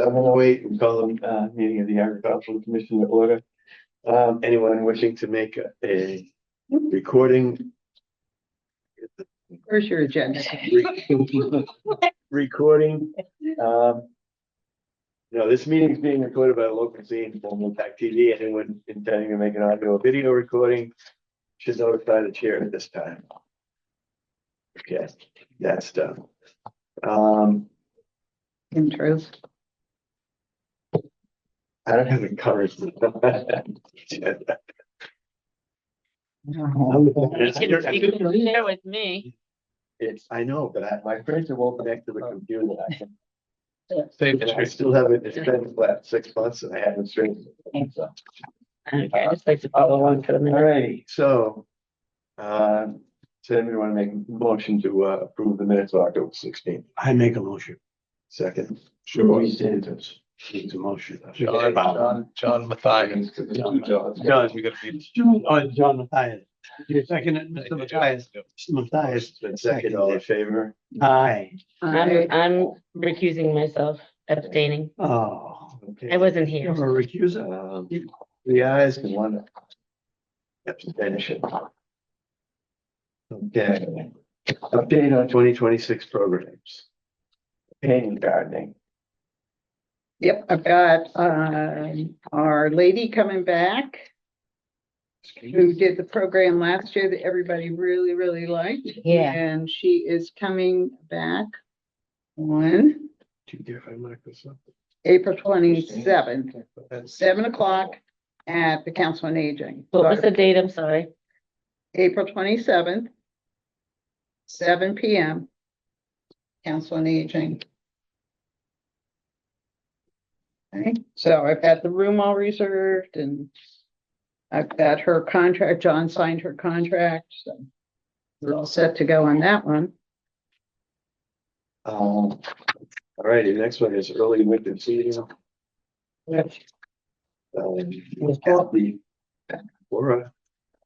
7:08, we call the meeting of the Agricultural Commission to order. Anyone wishing to make a recording? Where's your agenda? Recording. No, this meeting is being recorded by the local scene from Impact TV. Anyone intending to make an audio or video recording should notify the chair at this time. Okay, that's done. Intros. I don't have it covered. Share with me. I know, but my printer won't connect to the computer. Save And I still haven't, it's been what, 6 months and I haven't straightened it. So, Okay, I just like to follow along for the minute. alrighty, so. So anybody want to make a motion to approve the minutes of October 16th? I make a motion. Second. Sure. Santos. It's a motion. John Matthias. John, John, you gotta be. John Matthias. You second it, Mr. Matthias. Mr. Matthias. Been second, all in favor? Aye. I'm recusing myself, abstaining. Oh. Okay. I wasn't You're here. a recuser? The ayes and one abstention. Okay. Update on 2026 programs. Painting, gardening. Yep, I've got our lady coming back who did the program last year that everybody really, really liked. Yeah. And she is coming back on Do you care if I mark this up? April 27th, 7 o'clock at the Council on Aging. What was the date? I'm sorry. April 27th, 7 p.m. Council on Aging. Okay, so I've got the room all reserved and I've got her contract. John signed her contract, so we're all set to go on that one. All righty, the next one is early winter season. Kathy, Laura.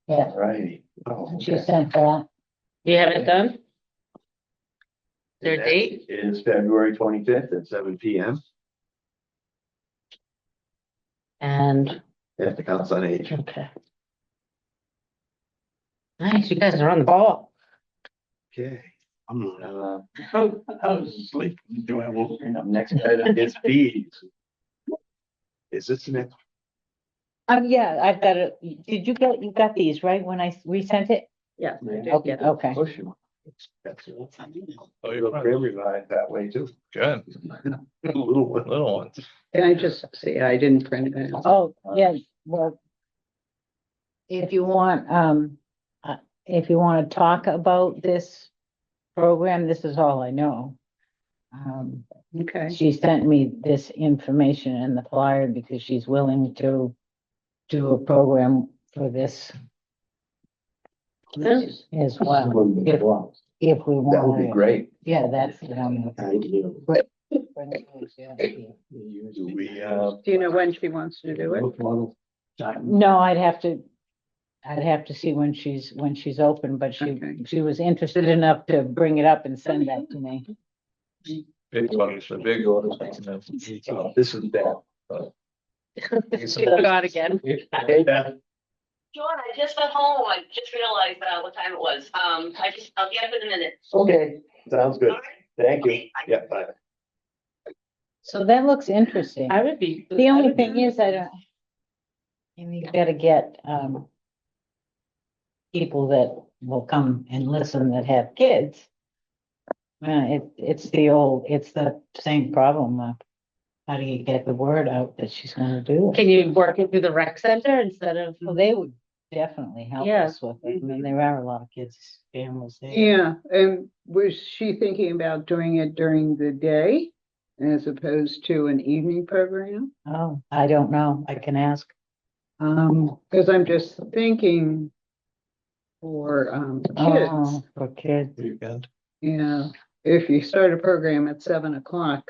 Yeah, All righty. Oh, she okay. sent that. You have it done? Their And that date? is February 25th at 7 p.m. And, at the Council on Aging. okay. Nice, you guys are on the ball. Okay. I'm not. Uh, I was asleep. Do I won't? next item is bees. Is this the next? Yeah, I've got it. Did you got these, right? When I resent it? Yeah. Okay, okay. Push him. That's it. Oh, you're revised that way too. Good. Little one. Little ones. Can I just see? I didn't print it out. Oh, yeah, well. If you want to talk about this program, this is all I know. Okay. She sent me this information in the flyer because she's willing to do a program for this as well. If we want. That would be great. Yeah, that's the one. But Do we, do you know when she wants to do it? No, I'd have to see when she's open, but Okay. she was interested enough to bring it up and send that to me. Big ones, the big ones. this is that. Forgot again. Hey, Beth. John, I just got home. I just realized what time it was. I'll get up in a minute. Okay, sounds good. All right. Thank you. Okay, bye. Yeah, bye. So that looks interesting. I would be. The only thing is, you gotta get, people that will come and listen that have kids. It's the same problem. How do you get the word out that she's gonna do it? Can you work it through the rec center instead of? Well, they would definitely help Yeah. us with it. I mean, there are a lot of kids, families there. Yeah, and was she thinking about doing it during the day as opposed to an evening program? Oh, I don't know. I can ask. Because I'm just thinking for kids, Oh, for kids. Weekend. yeah, if you start a program at 7 o'clock,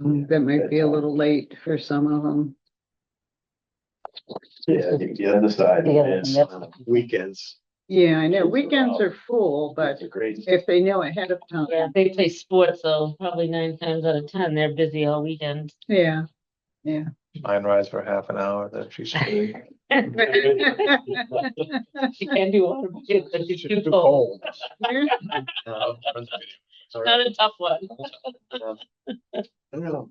that might be a little late for some of them. Yeah, the other side The other is thing, that's- weekends. Yeah, I know. Weekends are full, but It's a great. if they know ahead of time, Yeah, they play sports, so probably 9 times out of 10, they're busy all weekend. yeah. Mine rides for half an hour, then she's. You can't do water, it's too cold. Not a tough one. I don't know.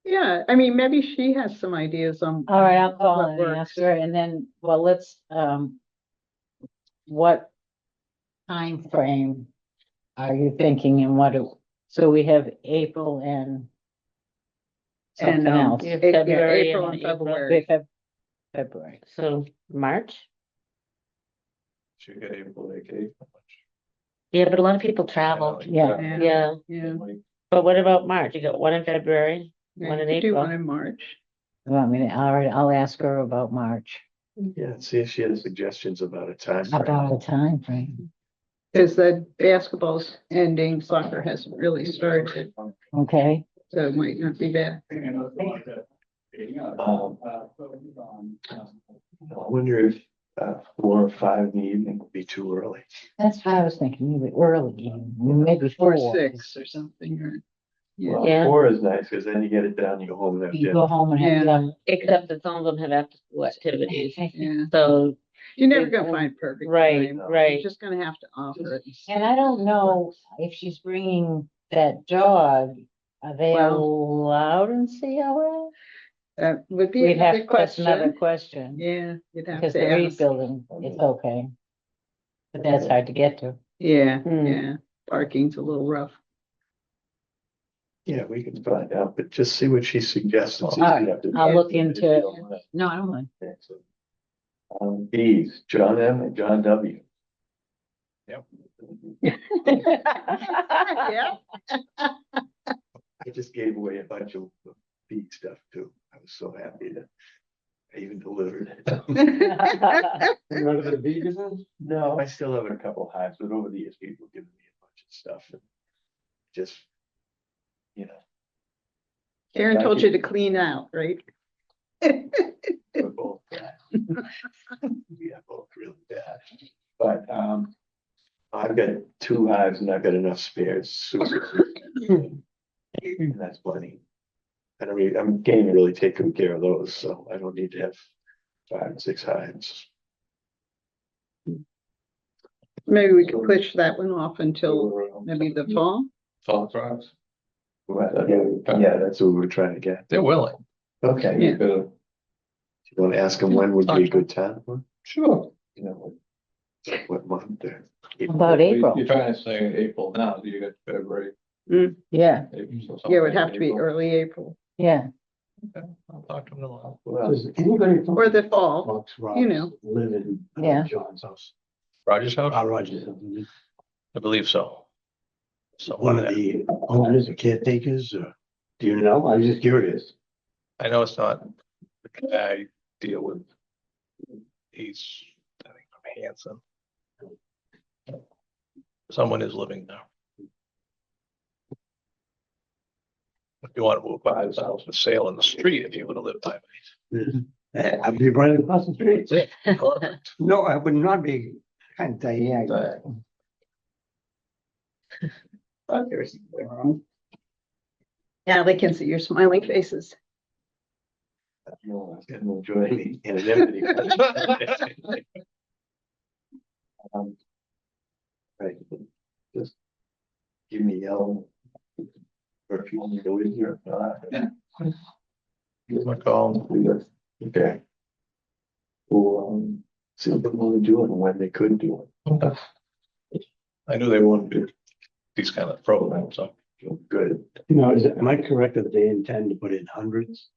Yeah, I mean, maybe she has some ideas on. All right, I'll call and works. ask her, and then, well, let's, what time frame are you thinking and so we have April and something else. Yeah, Yeah, February April and and April. February. February. So March? She get April vacation. Yeah, but a lot of people travel. Yeah. Yeah, Yeah. but what about March? You got one in February, Yeah, one you in could do April. one in March. You want me to, all right, I'll ask her about March, Yeah, see if she has suggestions about a time. frame. about a time frame. Because the basketball's ending, soccer hasn't really started, Okay, so it might not be bad. I wonder if 4 or 5 in the evening would be too early. that's what I was thinking, maybe early, maybe Or 4. 6 or something, or, yeah. Well, Yeah. 4 is nice because then you get it done, you go home and have You dinner. go home and have Yeah. dinner. Except that some of them have after school activities. Yeah, So, you're never gonna find perfect. right, time. You're right. just gonna have to offer it. And I don't know if she's bringing that dog, are they Well- allowed in COA? That would be We'd have, another that's another question. question, Yeah, you'd have because to the ask. rebuilding, it's okay. But that's hard to get to. Yeah, Hmm. yeah, parking's a little rough. Yeah, we can find out, but just see what she suggests. and see if Alright, you have to- I'll look into it. Don't mind. No, I don't mind. Okay, so, B's, John M. and John W. Yep. Yeah. I just gave away a bunch of B stuff too. I was so happy that I even delivered it. Rather than vegan? No, I still have a couple hives, but over the years, people have given me a bunch of stuff and just, you know. Karen told you to clean out, right? We're both bad. We are both really bad. But I've got 2 hives and I've got enough spares. Super. And that's plenty. And I'm getting to really take good care of those, so I don't need to have 5 or 6 hives. Maybe we could push that one off until maybe the fall. Fall frogs. Well, yeah, that's what we're trying to get. They're willing. Okay. Yeah. You want to ask them when would be a good time? Sure. You know, what month there? About April, You're trying to say April now, you got February. yeah, April, so Yeah, it would have to be April. early April yeah. Okay, I'll talk to them tomorrow. Well, Does anybody from or the fall. Fox Rocks you know. live in Yeah. John's house? Roger's house? Rogers, I believe so. So one of the owners or caretakers, or do you know? I was just curious. I know it's not the guy I deal with. He's, I think, from Hanson. Someone is living there. If you want to move by his house for sale in the street, if you want to live by me. I'd be right across the street. Perfect. No, I would not be kind of diagonal. Now they can see your smiling faces. no, I was gonna enjoy the anonymity. Right, just give me yellow. Or if you want me to go in here. Give him a call. Okay. Well, see what they want to do and when they could do Okay. I knew they wanted to do these kind of programs, so. it. Good. You know, am I correct that they intend to put in hundreds?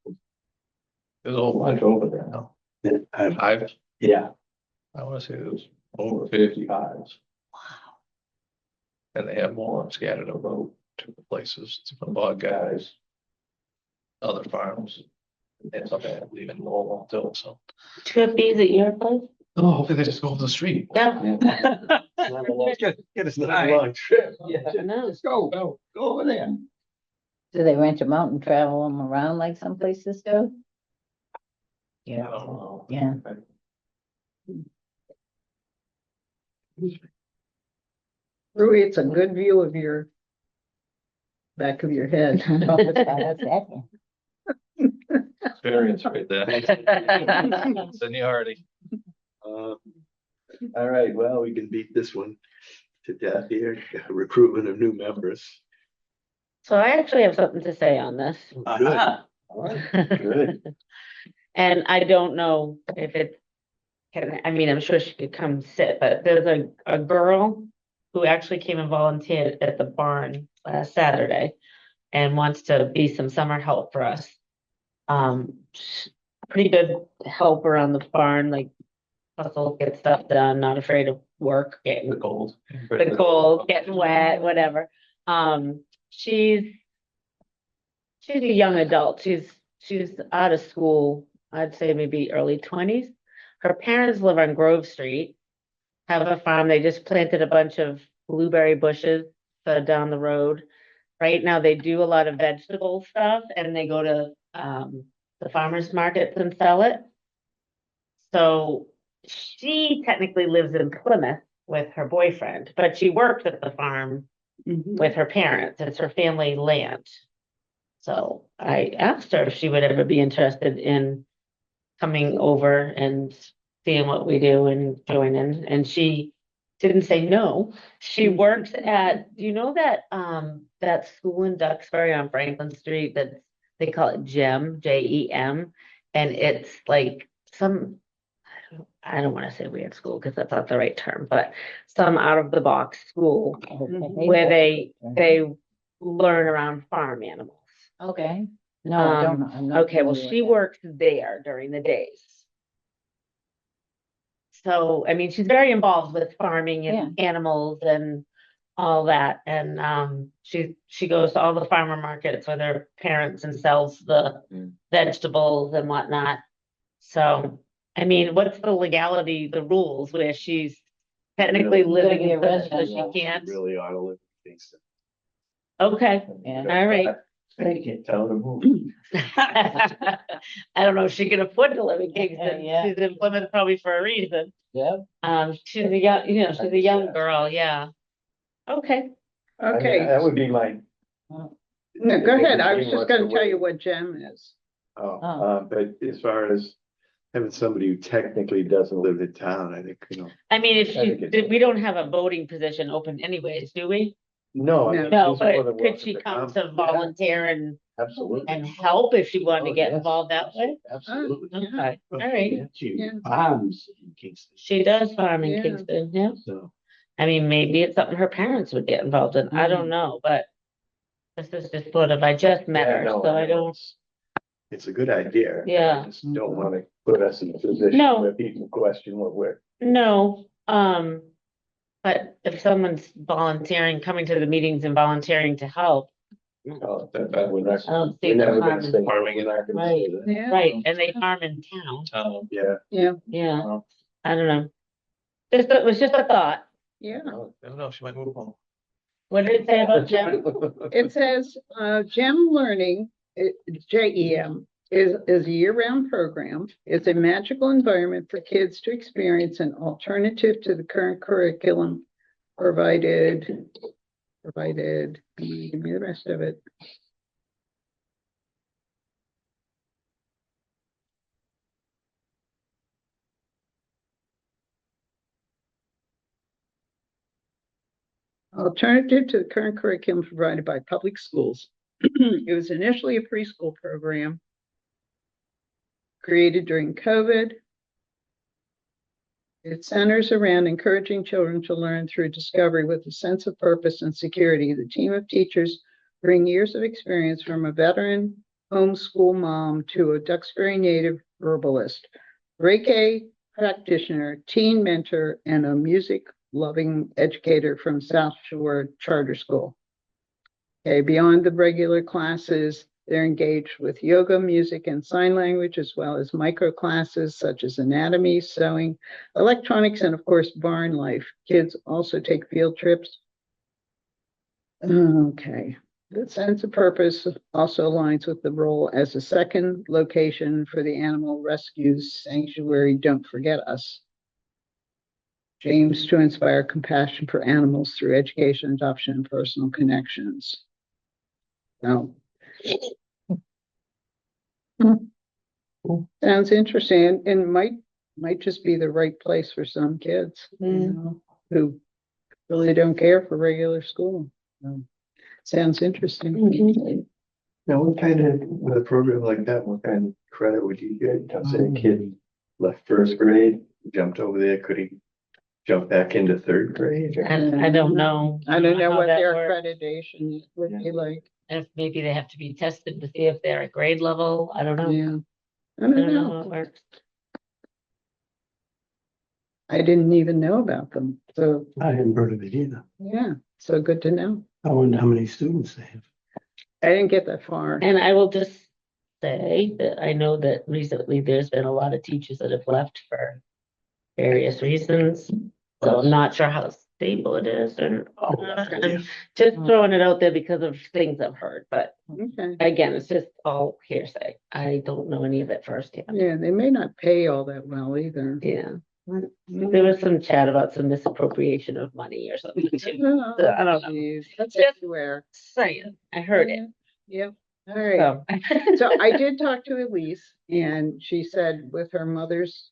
There's a whole bunch over there now. I've, Yeah, I wanna say there's over 50 hives. Wow. And they have more scattered about to the places, some bog guys. Other farms. And something I believe in Lowell too, so. Do you have bees at your place? Oh, hopefully they just go off the street. Yeah. get us It's not a long trip. No. Let's go, go over there. Do they rent them out and travel them around like some places do? I Yeah, don't know. yeah. Rui, it's a good view of your back of your head. Experience right there. Seniority. All right, well, we can beat this one to death here, recruitment of new members. So I actually have something to say on this. Good. And I don't know if it can, I mean, I'm sure she could come sit, but there's a girl who actually came and volunteered at the barn last Saturday and wants to be some summer help for us. Pretty good help around the barn, like hustle, get stuff done, not afraid of work, getting The gold. the cold, getting wet, whatever. She's a young adult. She's out of school. I'd say maybe early 20s. Her parents live on Grove Street, have a farm. They just planted a bunch of blueberry bushes down the road. Right now, they do a lot of vegetable stuff, and they go to the farmers markets and sell it. So she technically lives in Plymouth with her boyfriend, but she works at the farm with her parents. It's her family land. So I asked her if she would ever be interested in coming over and seeing what we do and joining, and she didn't say no. She works at, do you know that school in Duxbury on Franklin Street that they call it GEM, Jem, and it's like some, I don't want to say weird school because that's not the right term, but some out of the box school where they learn around farm animals. Okay, no, I don't know. I'm not Okay, well, familiar she with that. works there during the days. So, I mean, she's very involved with farming and animals and all that. And she goes to all the farmer markets with her parents and sells the vegetables and whatnot. So, I mean, what's the legality, the rules where she's technically living be a in Plymouth, so resident, she can't? Really ought to live in Kingston. Okay, Yeah. all right. I can't tell her to move. I don't know if she can afford to live in Kingston. Yeah. She's in Plymouth probably for a reason. Yep. She's a young, she's a young girl, yeah. Okay, I mean, Okay, that would be my. no, go ahead. I was What's just gonna the tell way- you what GEM is. But as far as having somebody who technically doesn't live in town, I think, I mean, if I think it's- we don't have a voting position open anyways, do we? no. I mean, No, she's more but than could welcome she to come come. to volunteer and Absolutely. help if she wanted to Oh, get yes. involved that way? Absolutely. Okay, all right. Yeah. Farms in Kingston. She does farm in Yeah. Kingston, yeah. So. I mean, maybe it's something her parents would get involved in. I don't know, but this is just sort of, I just met Yeah, her, no, so I know don't, It's a good idea. Yeah. I just don't want to put us in a position No. where people question what we're. no, but if someone's volunteering, coming to the meetings and volunteering to help, Oh, that we're not. I don't see We're the never harm gonna in- say. farming We're not gonna say that. Yeah. Right, and they farm in town, Yeah. yeah, I don't know. It was just a thought. Yeah. I don't know, she might move home. What did it say about Jim? It says, GEM Learning, JEM, is a year-round program. It's a magical environment for kids to experience an alternative to the current curriculum provided, give me the rest of it. Alternative to the current curriculum provided by public schools. It was initially a preschool program created during COVID. It centers around encouraging children to learn through discovery with a sense of purpose and security. The team of teachers bring years of experience from a veteran homeschool mom to a Duxbury native herbalist, Reiki practitioner, teen mentor, and a music-loving educator from South Shore Charter School. Okay, beyond the regular classes, they're engaged with yoga, music, and sign language, as well as micro classes such as anatomy, sewing, electronics, and of course, barn life. Kids also take field trips. Okay, the sense of purpose also aligns with the role as a second location for the animal rescue sanctuary, Don't Forget Us. James to inspire compassion for animals through education, adoption, and personal connections. So. Sounds interesting and might just be the right place for some kids, who really don't care for regular school. Sounds interesting. Now, what kind of, with a program like that, what kind of credit would you get? Say a kid left first grade, jumped over there, could he jump back into third grade? I don't know. I don't know how what that their works. accreditation would be like. If maybe they have to be tested to see if they're at grade level. I don't know. Yeah. I I don't don't know know. how it works. I didn't even know about them. So, I hadn't heard of it either. yeah, so good to know. I wonder how many students they have. I didn't get that far. And I will just say that I know that recently there's been a lot of teachers that have left for various reasons. So I'm not sure how stable it is and I'm just throwing it out there because of things I've heard, but Okay. again, it's just all hearsay. I don't know any of it firsthand. Yeah, they may not pay all that well either. Yeah. There was some chat about some misappropriation of money or something too. Oh, So, I don't know. geez, that's Just- everywhere. Saying, I heard it. Yep. All right. So. So I did talk to Elise and she said with her mother's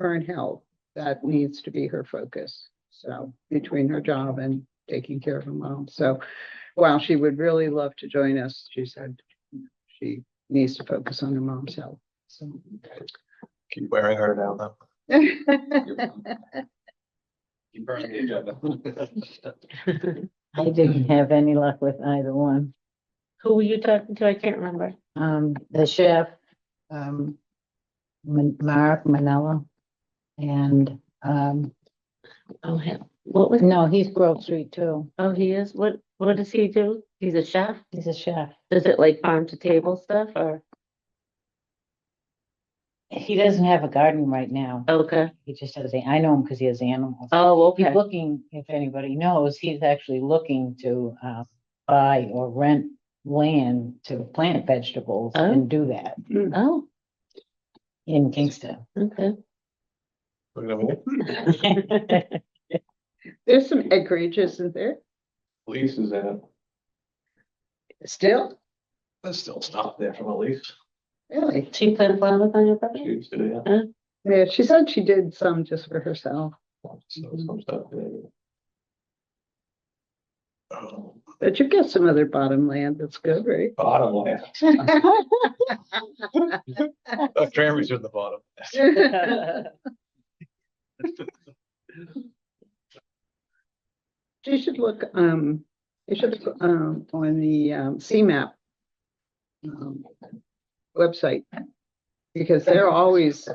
current health, that needs to be her focus. So between her job and taking care of her mom. So while she would really love to join us, she said she needs to focus on her mom's health. So. Keep wearing her down though. Keep burning the agenda. I didn't have any luck with either one. Who were you talking to? I can't remember. The chef, Mark Manella, and, Oh, him. What was, no, he's Grove Street too. oh, he is? What does he do? He's a chef? He's a chef. Does it like farm to table stuff or? He doesn't have a garden right now. Okay. He just has, I know him because he has animals. Oh, He's okay. looking, if anybody knows, he's actually looking to, buy or rent land to plant vegetables Oh. and do that Oh, in Kingston. okay. Look at me. There's some acreage, isn't there? Lease is in it. Still? There's still stuff there from a lease. Really? She plant flowers on your property? Used to, yeah. Yeah, she said she did some just for herself, So some stuff there. but you get some other bottom land that's good, right? Bottom line. Cranberries are at the bottom. You should look, you should look, on the, CMAP. Website. Because they're always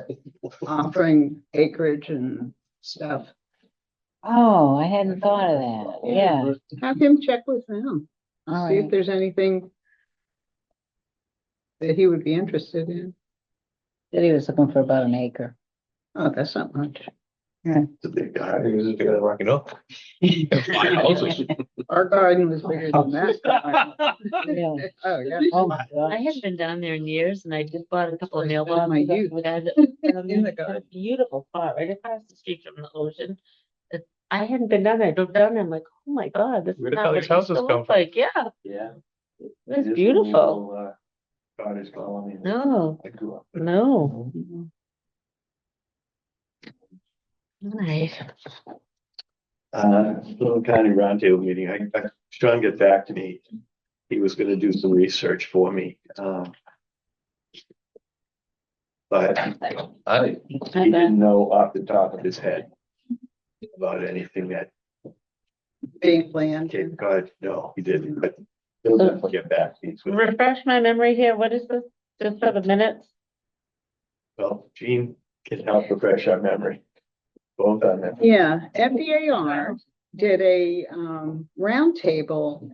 offering acreage and stuff. Oh, I hadn't thought of that. Yeah. Have him check with them, All see if right. there's anything that he would be interested in. Said he was looking for about an acre. Oh, that's not much. It's a big I guy. think this is bigger than Rocky Hill. 5 houses. Our garden was bigger than that. Really? Oh, yeah. Oh, my I God. haven't been down there in years and I just bought a couple of Where I spent mailboxes. my youth. The guy that- In the It's a garden. beautiful spot right across the street from the ocean. I hadn't been down there. I drove down there. I'm like, oh my God, this is Where the not hell what these it used houses to come look from? like. Yeah, Yeah. it's beautiful. Cottage colony. No, I grew up. no. Nice. Little county roundtable meeting. Sean got back to me. He was gonna do some research for me. But I, he didn't know off the top of his head about anything that Being planned. Cape Cod. No, he didn't, but he'll definitely get back. He's with, Refresh my memory here. What is this? Just for the minutes? well, Gene can help refresh our memory. Both our memory. Yeah, FDAR did a roundtable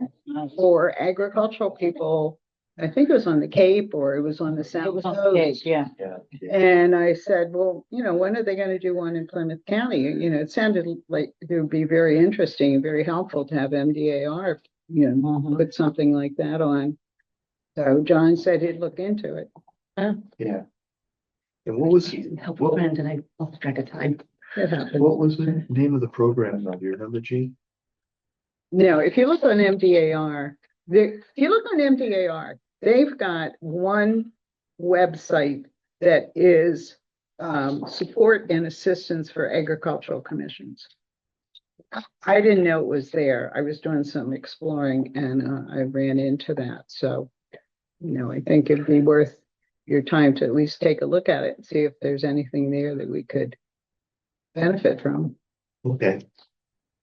for agricultural people. I think it was on the Cape or it was on the It South was on the page, Coast. yeah. Yeah. And I said, well, when are they gonna do one in Plymouth County? It sounded like it would be very interesting and very helpful to have MDAR, Mhm. put something like that on. So John said he'd look into it. Yeah. And what was, Help what, friend and I lost track of time. It happened. What was the name of the program now? Do you remember, Gene? No, if you look on MDAR, if you look on MDAR, they've got one website that is support and assistance for agricultural commissions. I didn't know it was there. I was doing some exploring and I ran into that. So, I think it'd be worth your time to at least take a look at it and see if there's anything there that we could benefit from. Okay.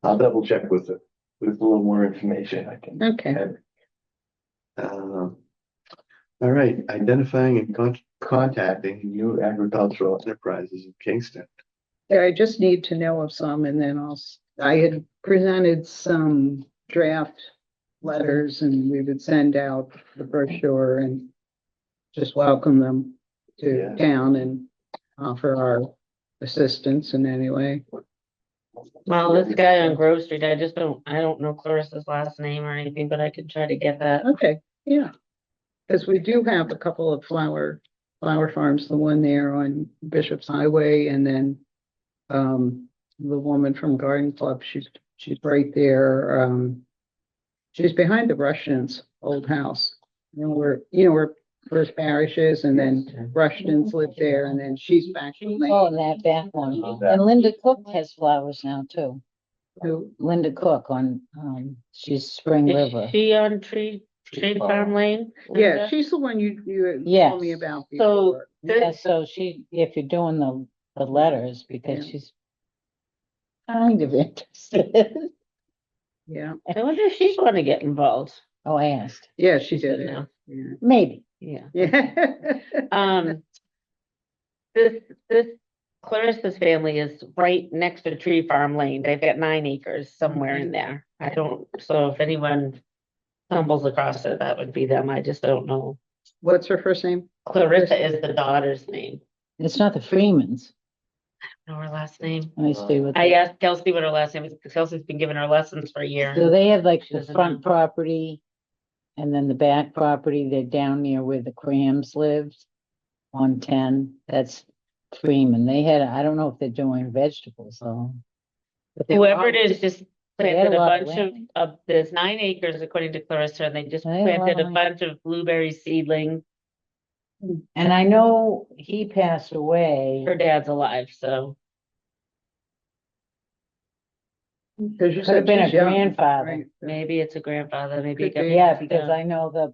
I'll double check with it, with a little more information I can. Okay. have. All right, identifying and contacting new agricultural enterprises in Kingston. Yeah, I just need to know of some and then I had presented some draft letters and we would send out the brochure and just welcome them to Yeah. town and offer our assistance in any way. Well, this guy on Grove Street, I don't know Clarissa's last name or anything, but I could try to get that. Okay, yeah. Because we do have a couple of flower farms, the one there on Bishop's Highway and then the woman from Garden Club, she's right there. She's behind the Rushton's old house. Where First Parish is and then Rushton's live there and then she's back. Oh, that back one. And Linda Cook has flowers now too. Who? Linda Cook on, she's Spring River. Is she on Tree Farm Lane? Yeah, Linda? she's the one you Yes. told me about So before. Yeah, this, so if you're doing the letters, because Yeah. she's kind of interested. Yeah, I wonder if she's going to get involved. Oh, I asked. yeah, she said did it. no. Yeah. Maybe. Yeah. Yeah. This Clarissa's family is right next to Tree Farm Lane. They've got 9 acres somewhere in there. So if anyone stumbles across it, that would be them. I just don't know. What's her first name? Clarissa is the daughter's name. It's not the Freemans. Know her last name? Let me see what. I asked Kelsey what her last name is, because Kelsey's been giving her lessons for a year. So they have like She the doesn't front know. property and then the back property. They're down near where the Crams lives on 10. That's Freeman. I don't know if they're doing vegetables though. But they- Whoever it is just They had planted a a lot of bunch land. of, there's 9 acres according to Clarissa, and they just They had a lot planted of a land. bunch of blueberry seedlings. And I know he passed away. Her dad's alive, so. Because you Could have said been a she's young, grandfather. right? Maybe it's a grandfather, maybe. Could be. Yeah, because I know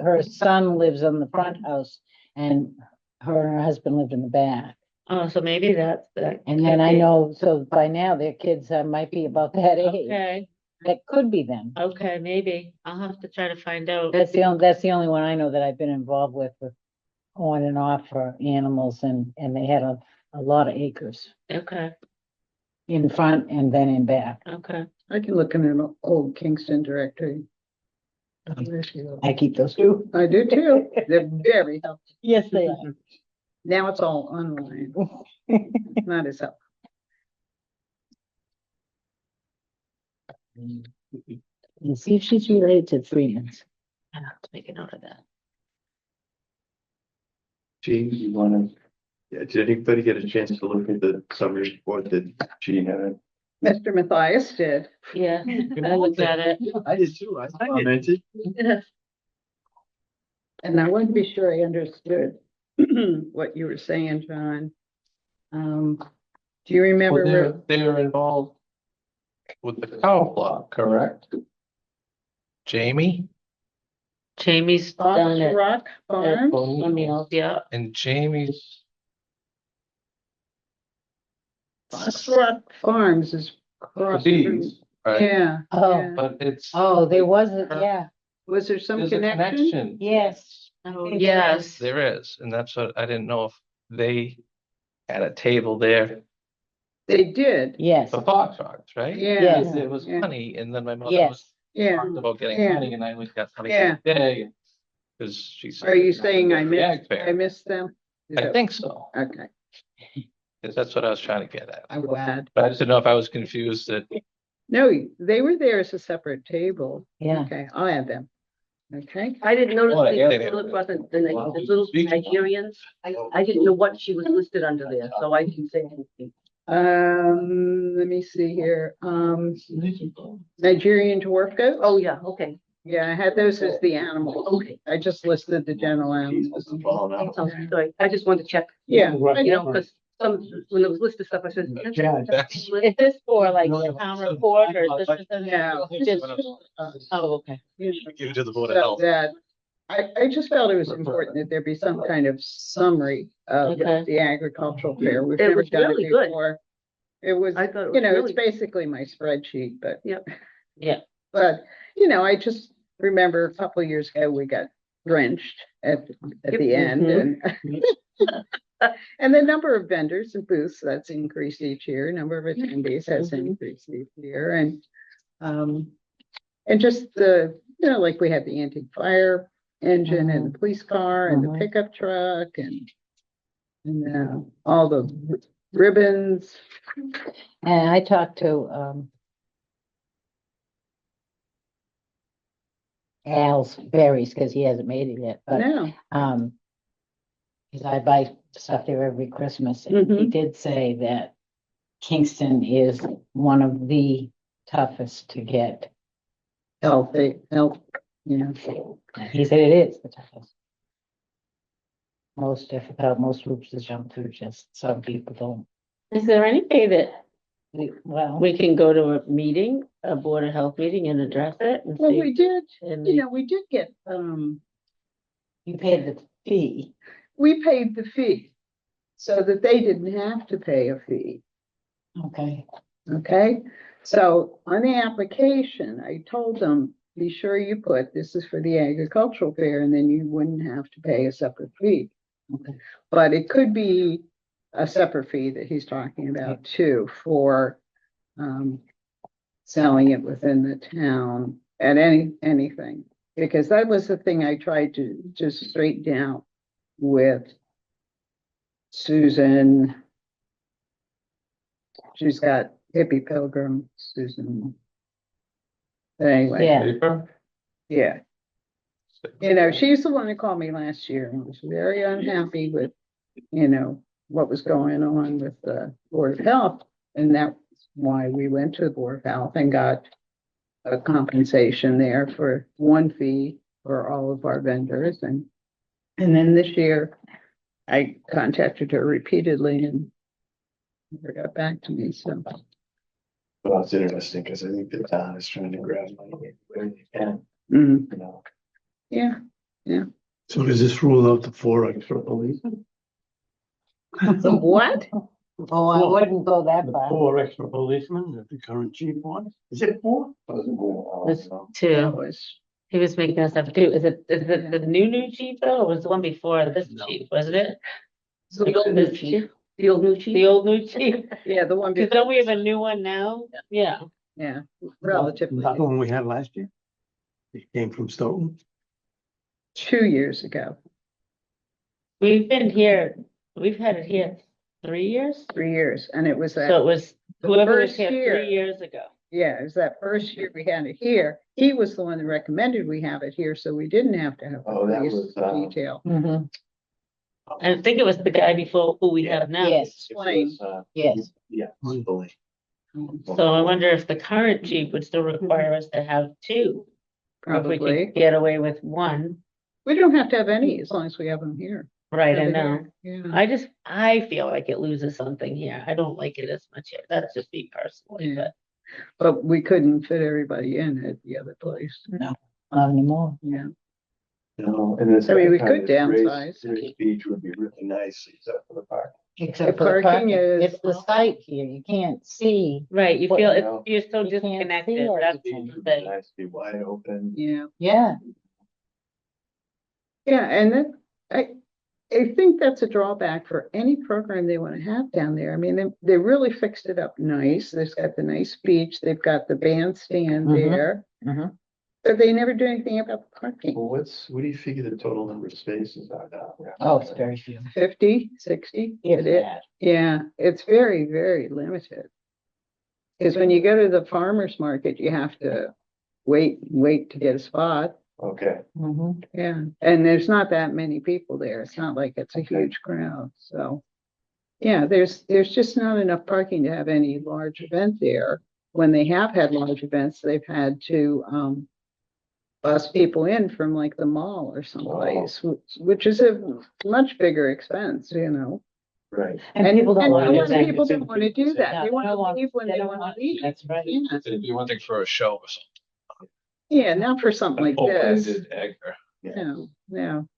her son lives on the front house and her husband lived in the back. Oh, so maybe that. And then I know, so by now their kids might be about that age. Okay, That could be them. okay, maybe. I'll have to try to find out. That's the only one I know that I've been involved with on and off for animals and they had a lot of acres Okay, in front and then in back. okay. I can look in an old Kingston directory. I keep those too. I do too. They're very helpful. Yes, they are. Now it's all online. Not as helpful. And see if she's related to Freeman's. I have to make a note of that. Gene, you wanna, did anybody get a chance to look at the summary report that Gene had? Mr. Matthias did. Yeah, I looked at it. I did too, I commented. And I wanted to be sure I understood what you were saying, John. Do you remember where? They're involved with the cow flock, correct? Jamie Jamie's down at Rock Farm? O'Neill's, yeah. and Jamie's, Rock Farms is across. the street. these, right? Yeah. Oh. Yeah. But it's. There wasn't, yeah, Was there some There's a connection? connection. yes. Oh, yes. There is, and that's what, I didn't know if they had a table there They did. Yes, for fox hogs, right? Yeah. Yes. Because It was Yeah. honey, and then my mother yes. was Yeah. talked about getting Yeah. honey, and I always got honey Yeah. every day. Cause she said. Are you saying I "The missed, ag fair." I missed them? Is I that- think so, Okay, 'cause that's what I was trying to get at. I'm glad. But I just didn't know if I was confused that, No, they were there as a separate table. Yeah. Okay, I'll add them. Okay, I didn't notice Oh, the yeah. little wasn't, the little Nigerians, I didn't know what she was listed under there, so I didn't say anything. Let me see here, Nigerian dwarf goat. Oh, yeah, okay. Yeah, I had those as the animals. Okay. I just listed the general Geez, animals. this is falling out. Oh, sorry, I just wanted to check, Yeah, you know, because when there was listed stuff, I said. Yeah, Is this for like town report or is this? yeah. Oh, okay. Give it to the Board of So Health. that, I just felt it was important that there be some kind of summary of Okay. the agricultural fair. We've It never was done it really good. before. It was, I thought it was you know, really. it's basically my spreadsheet, but. Yep. Yeah. But, you know, I just remember a couple of years ago, we got drenched at the end and. And the number of vendors and booths, that's increased each year, number of attendees has increased each year, and just the, you know, like we had the antique fire engine and the police car and the Mhm. pickup truck and all the ribbons. And I talked to, Al's Berries, because he hasn't made it yet, but, No, because I buy stuff there every Christmas, and he did say that Kingston is one of the toughest to get. health, you know. He said it is the toughest. Most difficult, most hoops to jump through, just some people don't. Is there any way that Well, we can go to a meeting, a Board of Health meeting and address it and Well, see? we did, And you know, we did get, you paid the fee. we paid the fee so that they didn't have to pay a fee. Okay. Okay, so on the application, I told them, be sure you put, this is for the agricultural fair, and then you wouldn't have to pay a separate fee. Okay. But it could be a separate fee that he's talking about too, for selling it within the town at anything. Because that was the thing I tried to just straighten out with Susan. She's got hippie pilgrim, Susan. But anyway, Yeah. Paper? yeah, you know, she's the one that called me last year and was very unhappy with, you know, what was going on with the Board of Health. And that's why we went to the Board of Health and got a compensation there for one fee for all of our vendors. And then this year, I contacted her repeatedly and never got back to me, so. Well, it's interesting because I think the town is trying to grab money where they can, Mm, you know. yeah. So does this rule out the 4 extra policemen? The what? Oh, I wouldn't go that The far. 4 extra policemen that the current chief wants? Is it 4? There's That two. was, He was making us up too. Is it the new chief though, or was the one before this No. chief, wasn't it? The old new This chief, the old new chief. The old new chief? yeah, the one Because before, don't we have a new one now? Yeah. yeah, relatively, Not the one we had last year? He came from Stoughton? 2 years ago, We've been here, we've had it here 3 years. 3 years, and it was So that, it was the whoever was first here year. 3 years ago. yeah, it was that first year we had it here. He was the one that recommended we have it here, so we didn't have to have the Oh, that police was, detail. Mhm. I think it was the guy before who we Yeah. have now. Yes, It was, yes. Yeah, fully. So I wonder if the current chief would still require us to have two. Or if we Probably. could get away with one. We don't have to have any as long as we have them here. Right, I Over know. here, Yeah. I feel like it loses something here. I don't like it as much here. That's just me personally, Yeah. but But we couldn't fit everybody in at the other place. Not anymore. Yeah. No, and this. I mean, we kind could of downsize. Race beach would be really nice, except for the park. Except The for the parking parking. is- It's the site here. You can't see. right, you What, feel you it's, know, you're so you can't see disconnected. That's everything. the It'd be thing. nice to be wide open. Yeah. Yeah. Yeah, and then I think that's a drawback for any program they want to have down there. I mean, they really fixed it up nice. They've got the nice beach, they've got the bandstand Mhm. there. Mhm. But they never do anything about the parking. Well, what do you figure the total number of spaces are down there? Oh, it's very few. 50, 60? If It is. that. Yeah, it's very, very limited. Because when you go to the farmer's market, you have to wait to get a spot. Okay, Mhm. Yeah, and there's not that many people there. It's not like it's a Okay. huge crowd, so. Yeah, there's just not enough parking to have any large event there. When they have had large events, they've had to, bus people in from like the mall or someplace, which is a much bigger expense, you know? Right. And people don't and want to most do that. people don't want to do that. No, They they want to don't want- leave when they they don't want want- to leave. that's right. Yeah, It'd be one thing for a show or something. yeah, not for something like Oh, they this. did egg there. No, no.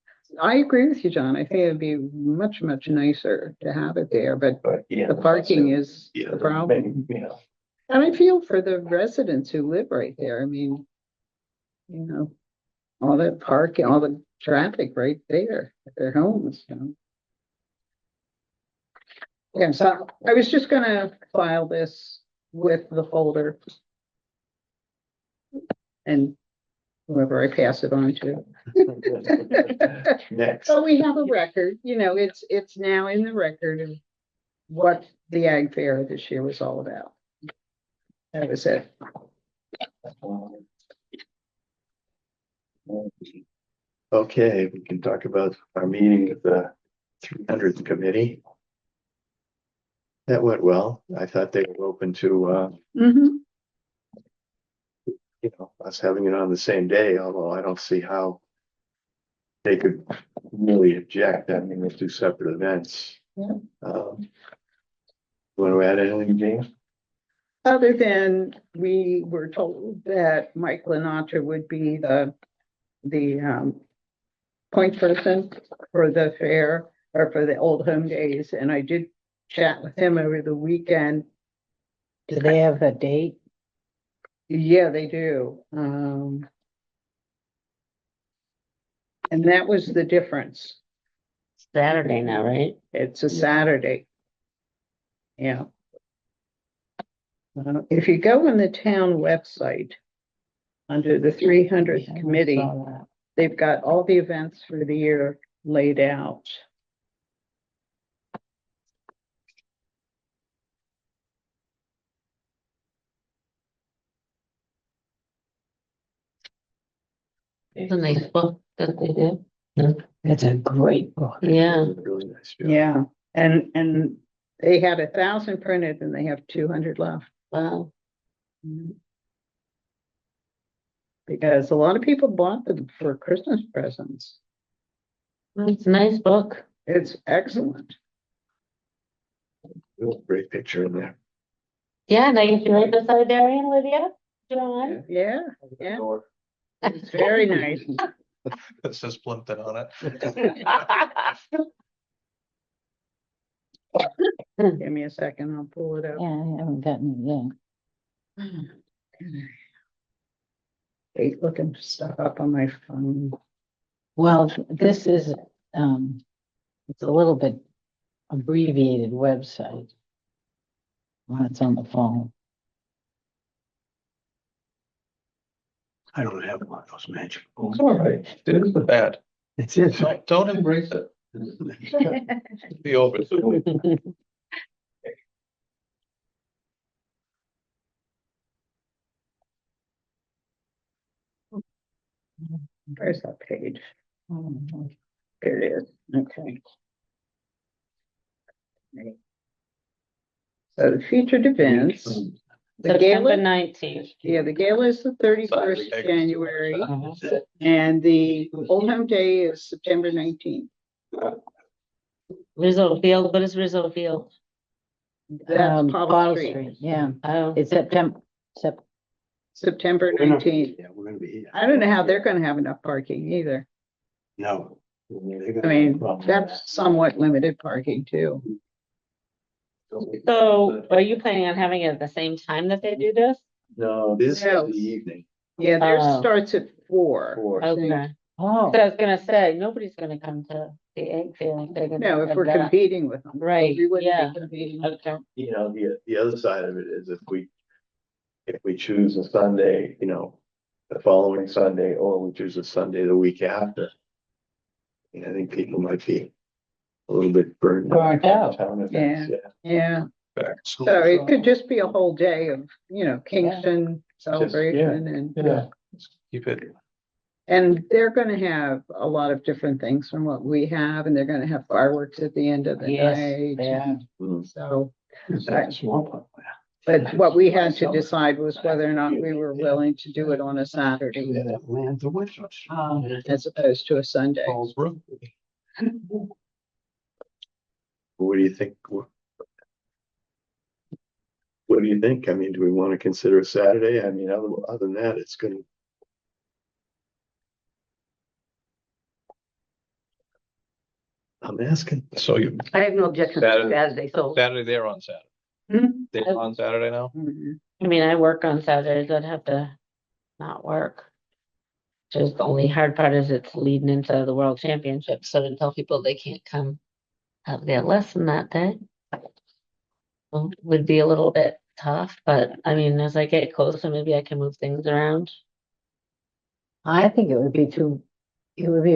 I agree with you, John. I think it'd be much, much nicer to have it there, but But yeah. the parking is Yeah, the problem. You know, And I feel for the residents who live right there. I mean, you know, all that parking, all the traffic right there at their homes, you know. Yeah, so I was just gonna file this with the folder. And whoever I pass it on to. next. So we have a record, you know, it's now in the record of what the ag fair this year was all about. That was it. Okay, we can talk about our meeting with the 300th committee. That went well. I thought they were open to, Mhm. you know, us having it on the same day, although I don't see how they could really object. I mean, let's do separate events. Yeah. Want to add anything, James? Other than we were told that Mike Lenatra would be the point person for the fair or for the Old Home Days, and I did chat with him over the weekend. Do they have a date? Yeah, they do. And that was the difference. Saturday now, right? It's a Saturday. Yeah. If you go on the town website, under the 300th Yeah, I committee, saw that. they've got all the events for the year laid out. It's a nice book that they did. It's a great book. Yeah. Really nice job. Yeah, and they had 1,000 printed and they have 200 left. Wow. Because a lot of people bought them for Christmas presents. It's a nice book. It's excellent. Great picture in there. Yeah, now you can right beside Darian, Lydia, John. Yeah, yeah, it's very nice. It says Plimpton on it. Give me a second, I'll pull it up. Yeah, I haven't gotten it yet. Hate looking stuff up on my phone. Well, this is, it's a little bit abbreviated website. When it's on the phone. I don't have one of those magic books. It's all right. It isn't bad. It's it. Don't embrace it. Be over it. Where's that page? Mhm. Here it is, okay. So the featured events, the September gala, 19th. yeah, the gala is the 31st of January, and the Old Home Day is September 19th. Rizzo Field, what is Rizzo Field? That's Powell Powell Street, Yeah, Oh, it's September, September We're not- 19th. Yeah, we're gonna be here. I don't know how they're gonna have enough parking either. No. I mean, that's somewhat limited parking too. so are you planning on having it at the same time that they do this? No, this is No. the evening. Yeah, theirs Oh. starts at 4. For I think. Okay. oh, So I was gonna say, nobody's gonna come to the egg fair if they're gonna. No, if have we're that. competing with them. Right, We wouldn't yeah. be competing. Okay. you know, the other side of it is if we choose a Sunday, you know, the following Sunday, or we choose a Sunday the week after. You know, I think people might be a little bit burned Burnt out. Town events, yeah. Yeah, Back to school. so it could just be a whole day of, you know, Kingston celebration and. Yeah. Keep it And they're gonna have a lot of different things from what we have, and they're gonna have fireworks at the end of the Yes, night. they are. So, That's a small part. but what we had to decide was whether or not we were willing to do it on a Saturday Yeah, that land to which. as opposed to a Sunday. Falls Brook. What do you think? What do you think? I mean, do we want to consider a Saturday? I mean, other than that, it's gonna. I'm asking. So you, I have no objection to Saturday. Saturday, so. Saturday, they're on Saturday. Hmm? They're on Saturday now? Mhm. I mean, I work on Saturdays, I'd have to not work. Just the only hard part is it's leading into the World Championship, so to tell people they can't come have their lesson that day. Would be a little bit tough, but I mean, as I get closer, maybe I can move things around. I think it would be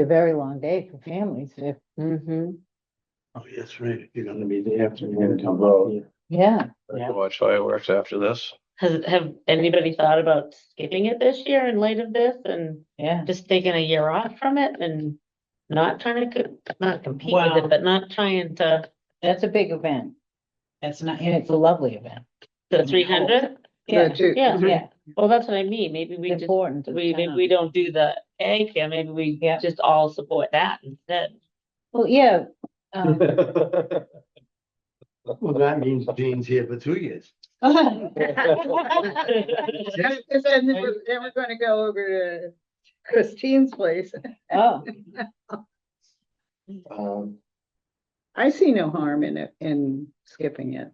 a very long day for families if, Mm-hmm. Oh, that's right. You're gonna be there. yeah. Watch fireworks after this. Have anybody thought about skipping it this year in light of this and Yeah. just taking a year off from it and not trying to, not compete with Wow. it, but not trying to, That's a big event. That's not, and it's a lovely event. the 300? Yeah, Yeah, yeah. well, that's what I mean, maybe we It's just, important. to the maybe town. we don't do the egg here, maybe we Yeah. just all support that instead. Well, yeah. Well, that means Dean's here for 2 years. Because then we're gonna go over to Christine's place. Oh, I see no harm in it, in skipping it.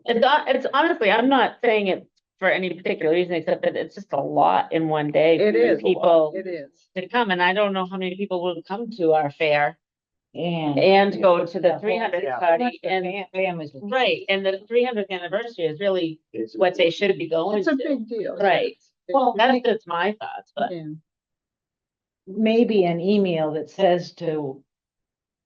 It's honestly, I'm not saying it for any particular reason, except that it's just a lot in one day. It for is. People It is. to come, and I don't know how many people will come to our fair and. and go to the Yeah. 300th Yeah. party and, Families. right, and the 300th anniversary is really what they should be going It's a to. big deal. Right. Well, That's just my thoughts, but Yeah. maybe an email that says to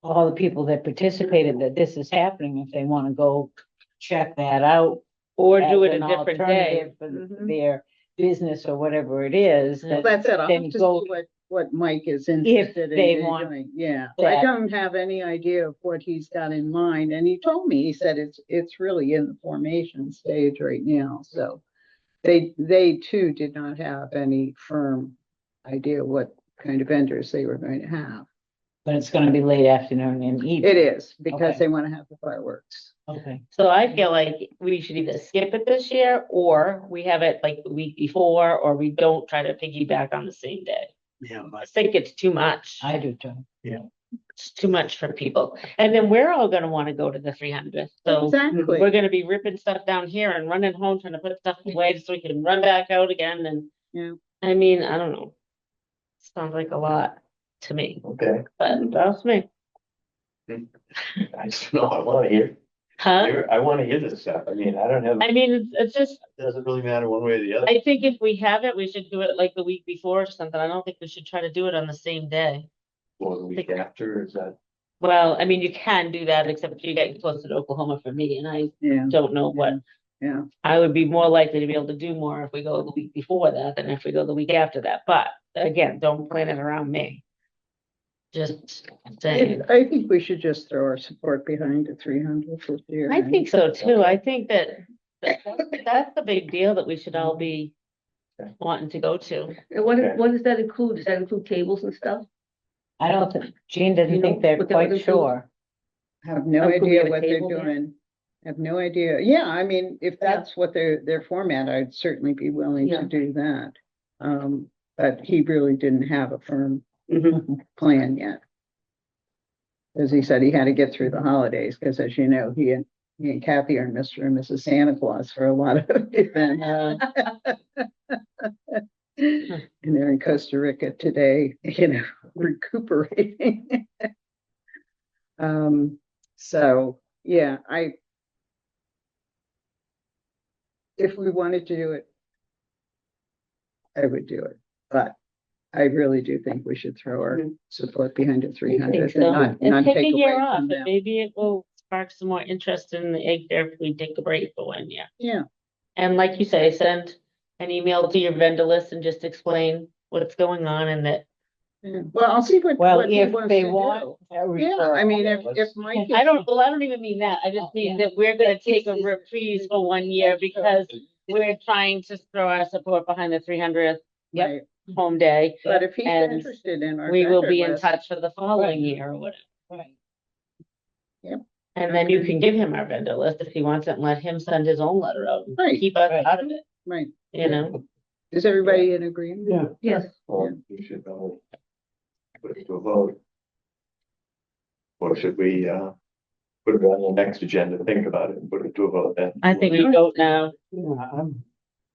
all the people that participated that this is happening, if they want to go check that out. or as do it a an different day. alternative For Mhm. their business or whatever it is. Yeah. Well, that that's it. I'll then have to go- see what Mike is interested they in want doing. Yeah, I that. don't have any idea of what he's got in mind. And he told me, he said it's really in the formation stage right now. So they too did not have any firm idea what kind of vendors they were going to have. But it's gonna be late afternoon and evening. It is because Okay. they want to have the fireworks. Okay. So I feel like we should either skip it this year, or we have it like the week before, or we don't try to piggyback on the same day. Yeah, I but think it's too much. I do too. It's too much for people. And then we're all gonna wanna go to the 300th, so Exactly. we're gonna be ripping stuff down here and running home, trying to put stuff away so we can run back out again and. Yeah. I mean, I don't know. Sounds like a lot to me, Okay, but that's me. I just know, I wanna hear, Huh? I wanna hear this stuff. I mean, I don't have, I mean, it's just, it doesn't really matter one way or the other. I think if we have it, we should do it like the week before or something. I don't think we should try to do it on the same day. Or the week after, is that? Well, I mean, you can do that, except you're getting closer to Oklahoma for me, and I Yeah. don't know what. Yeah. I would be more likely to be able to do more if we go the week before that than if we go the week after that. But again, don't plan it around me. Just saying. I think we should just throw our support behind the 300 this year. I think so too. I think that's the big deal that we should all be wanting to go to. And what, Okay. what does that include? Does that include tables and stuff? I don't think, Jean doesn't You know think they're what that would quite include? sure. Have no Could we idea get a what they're table there? doing. Have no idea. Yeah, I mean, if that's what their format, I'd certainly be willing Yeah. to do that. But he really didn't have a firm Mm-hmm. plan yet. As he said, he had to get through the holidays, because as you know, he and Kathy are Mr. and Mrs. Santa Claus for a lot of events. And they're in Costa Rica today, recuperating. So, yeah, if we wanted to do it, I would do it, but I really do think we should throw our support behind the 300 So, and and not take a take away year off, from and them. maybe it will spark some more interest in the egg fair if we take a break for 1 year. Yeah, And like you say, send an email to your vendor list and just explain what's going on and that, Yeah. Well, I'll see Well, what he if wants they to want. do. a Yeah, I referral, mean, if Mike. I don't even mean that. I just mean that we're gonna take a reprieve for 1 year because we're trying to throw our support behind the 300th Right. home day. But if he's And interested in our. We will vendor be in list, touch for the following year or whatever. Right. And then you can give him our vendor list if he wants it and let him send his own letter out and Right. keep us Right. out of it, Right. you know? Is everybody in agreement? Yeah. Yes. Well, we should probably put it to a vote. Or should we, put it on the next agenda, think about it and put it to a vote then? I think we vote now. Yeah,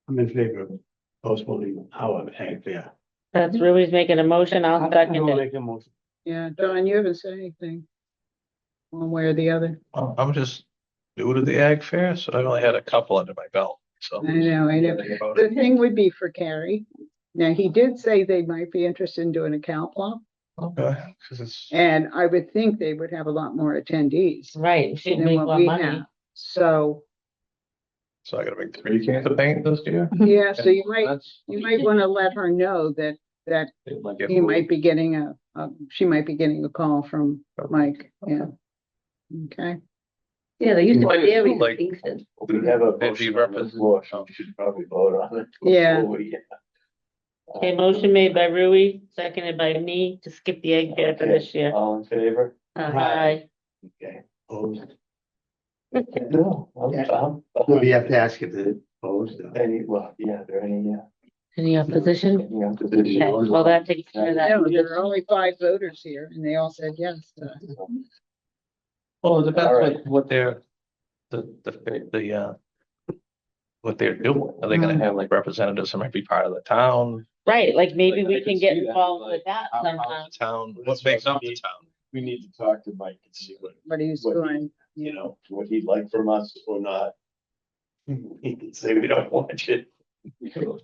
I'm in favor of postponing our ag fair. That's Ruby's making a motion. I'll I second will it. make a motion. Yeah, Don, you haven't said anything. One way or the other. I'm just new to the ag fair, so I've only had a couple under my belt, so. I know. The thing would be for Carrie. Now, he did say they might be interested in doing a cow plot, Okay, cause it's, and I would think they would have a lot more attendees Right, should than make what more we money. have. So, so I gotta make 3 cans of paint this year. yeah, so you might That's- want to let her know that It might get he might moved. be getting she might be getting a call from Mike. Yeah. Okay. Yeah, they used to Well, I be just dairy feel in like- Kingston. We have a If he motion on the represents- floor, so we should probably vote on it. Yeah. before we- Okay, motion made by Rui, seconded by me to skip the egg fair for this year. All in favor? Aye. Okay, opposed? No, No, you have to ask if it's opposed. Any, well, yeah, are there any, Any opposition? any opposition? Okay, well, that takes care of that. No, there are only 5 voters here and they all said yes. Well, it depends All right. what they're, what they're doing. Are they gonna have like representatives that might be part of the town? Right, like maybe Like, I we could can see get that, involved like, with that how- sometime. Town, what makes up the town? We need to talk to Mike and see But he's What he- going, You know, what he'd like from us or not. He can say we don't want you.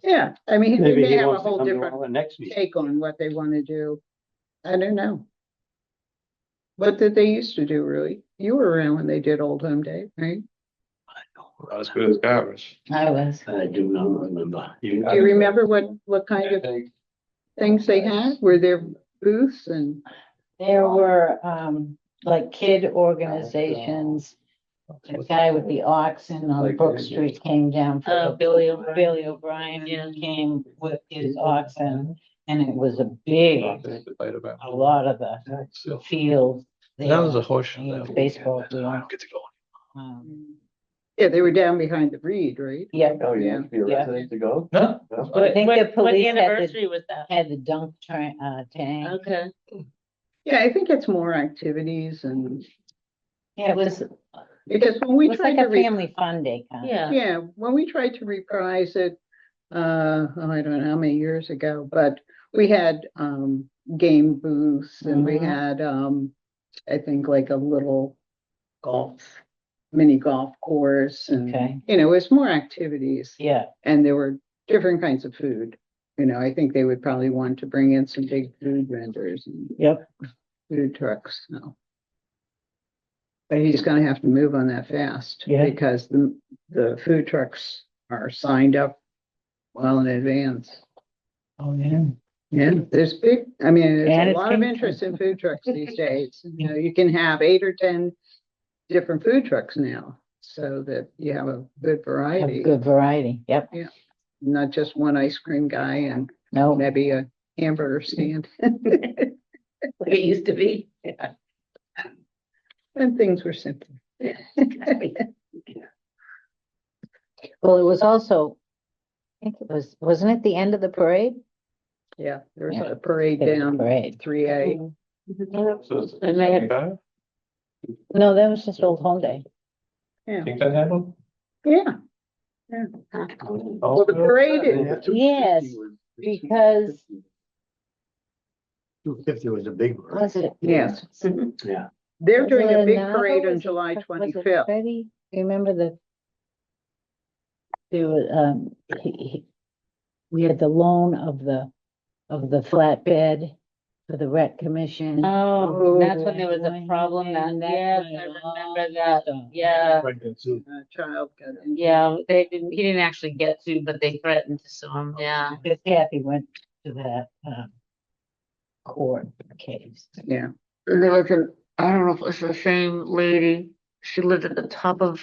yeah, I mean, they Maybe may he have a wants to whole come to different our next meeting. take on what they want to do. I don't know. What did they used to do, really? You were around when they did Old Home Day, right? Not as good as Garvis. I was. I do not remember. Do you remember what kind of things they had? Were there booths and, There were, like kid organizations. The guy with the oxen on Like Brook that, Street came down. for Oh, the- Billy O'Brien. Billy O'Brien Yeah. came with his oxen, and it was a big, a lot of the fields. That was a there, horse. you know, baseball I field. don't get to go. yeah, they were down behind the Reed, right? Yeah, Oh, you have to be a Yeah. resident to go? No, No? I What, think what, the what police had the- anniversary was that? had the dunk tank. Okay, Yeah, I think it's more activities and, Yeah, it was, because when it we was tried like to. a family fun day kind of. yeah. Yeah, when we tried to reprise it, I don't know how many years ago, but we had, game booths and we Mhm. had, I think like a little mini golf course and, Okay, you know, it was more activities yeah, and there were different kinds of food. You know, I think they would probably want to bring in some big food vendors and yep. food trucks, so. But he's gonna have to move on that fast. Yeah. Because the food trucks are signed up well in advance. Oh, yeah. Yeah, there's I mean, And there's a it's lot of Kingston. interest in food trucks these days. You know, you can have 8 or 10 different food trucks now, so that you have a good Have variety, good variety, yep. not just one ice cream guy and No, maybe a hamburger stand. Like it used to be. And things were simple. well, it was also, I think it was, wasn't it the end of the parade? Yeah, there was Yeah. a parade There was a down parade. 3A. And they had, No, that was just Old Home Day. Yeah, Think that happened? yeah. Well, the parade is, Yes, because- 250 was a big one. Was it? yes. Yeah. They're Was doing it a big Nava? parade on Was it- July was it 25th. Freddie? Remember there was, we had the loan of the flatbed for the rec commission. oh, that's when Oh, there was a boy, problem that, and that's yes, when I a lot remember of that, stuff. yeah. Child got injured. Yeah, he didn't actually get to, but they threatened to sue him, yeah. Because Kathy went to that, court case. Yeah. There was an, I don't know if it was the same lady, she lived at the top of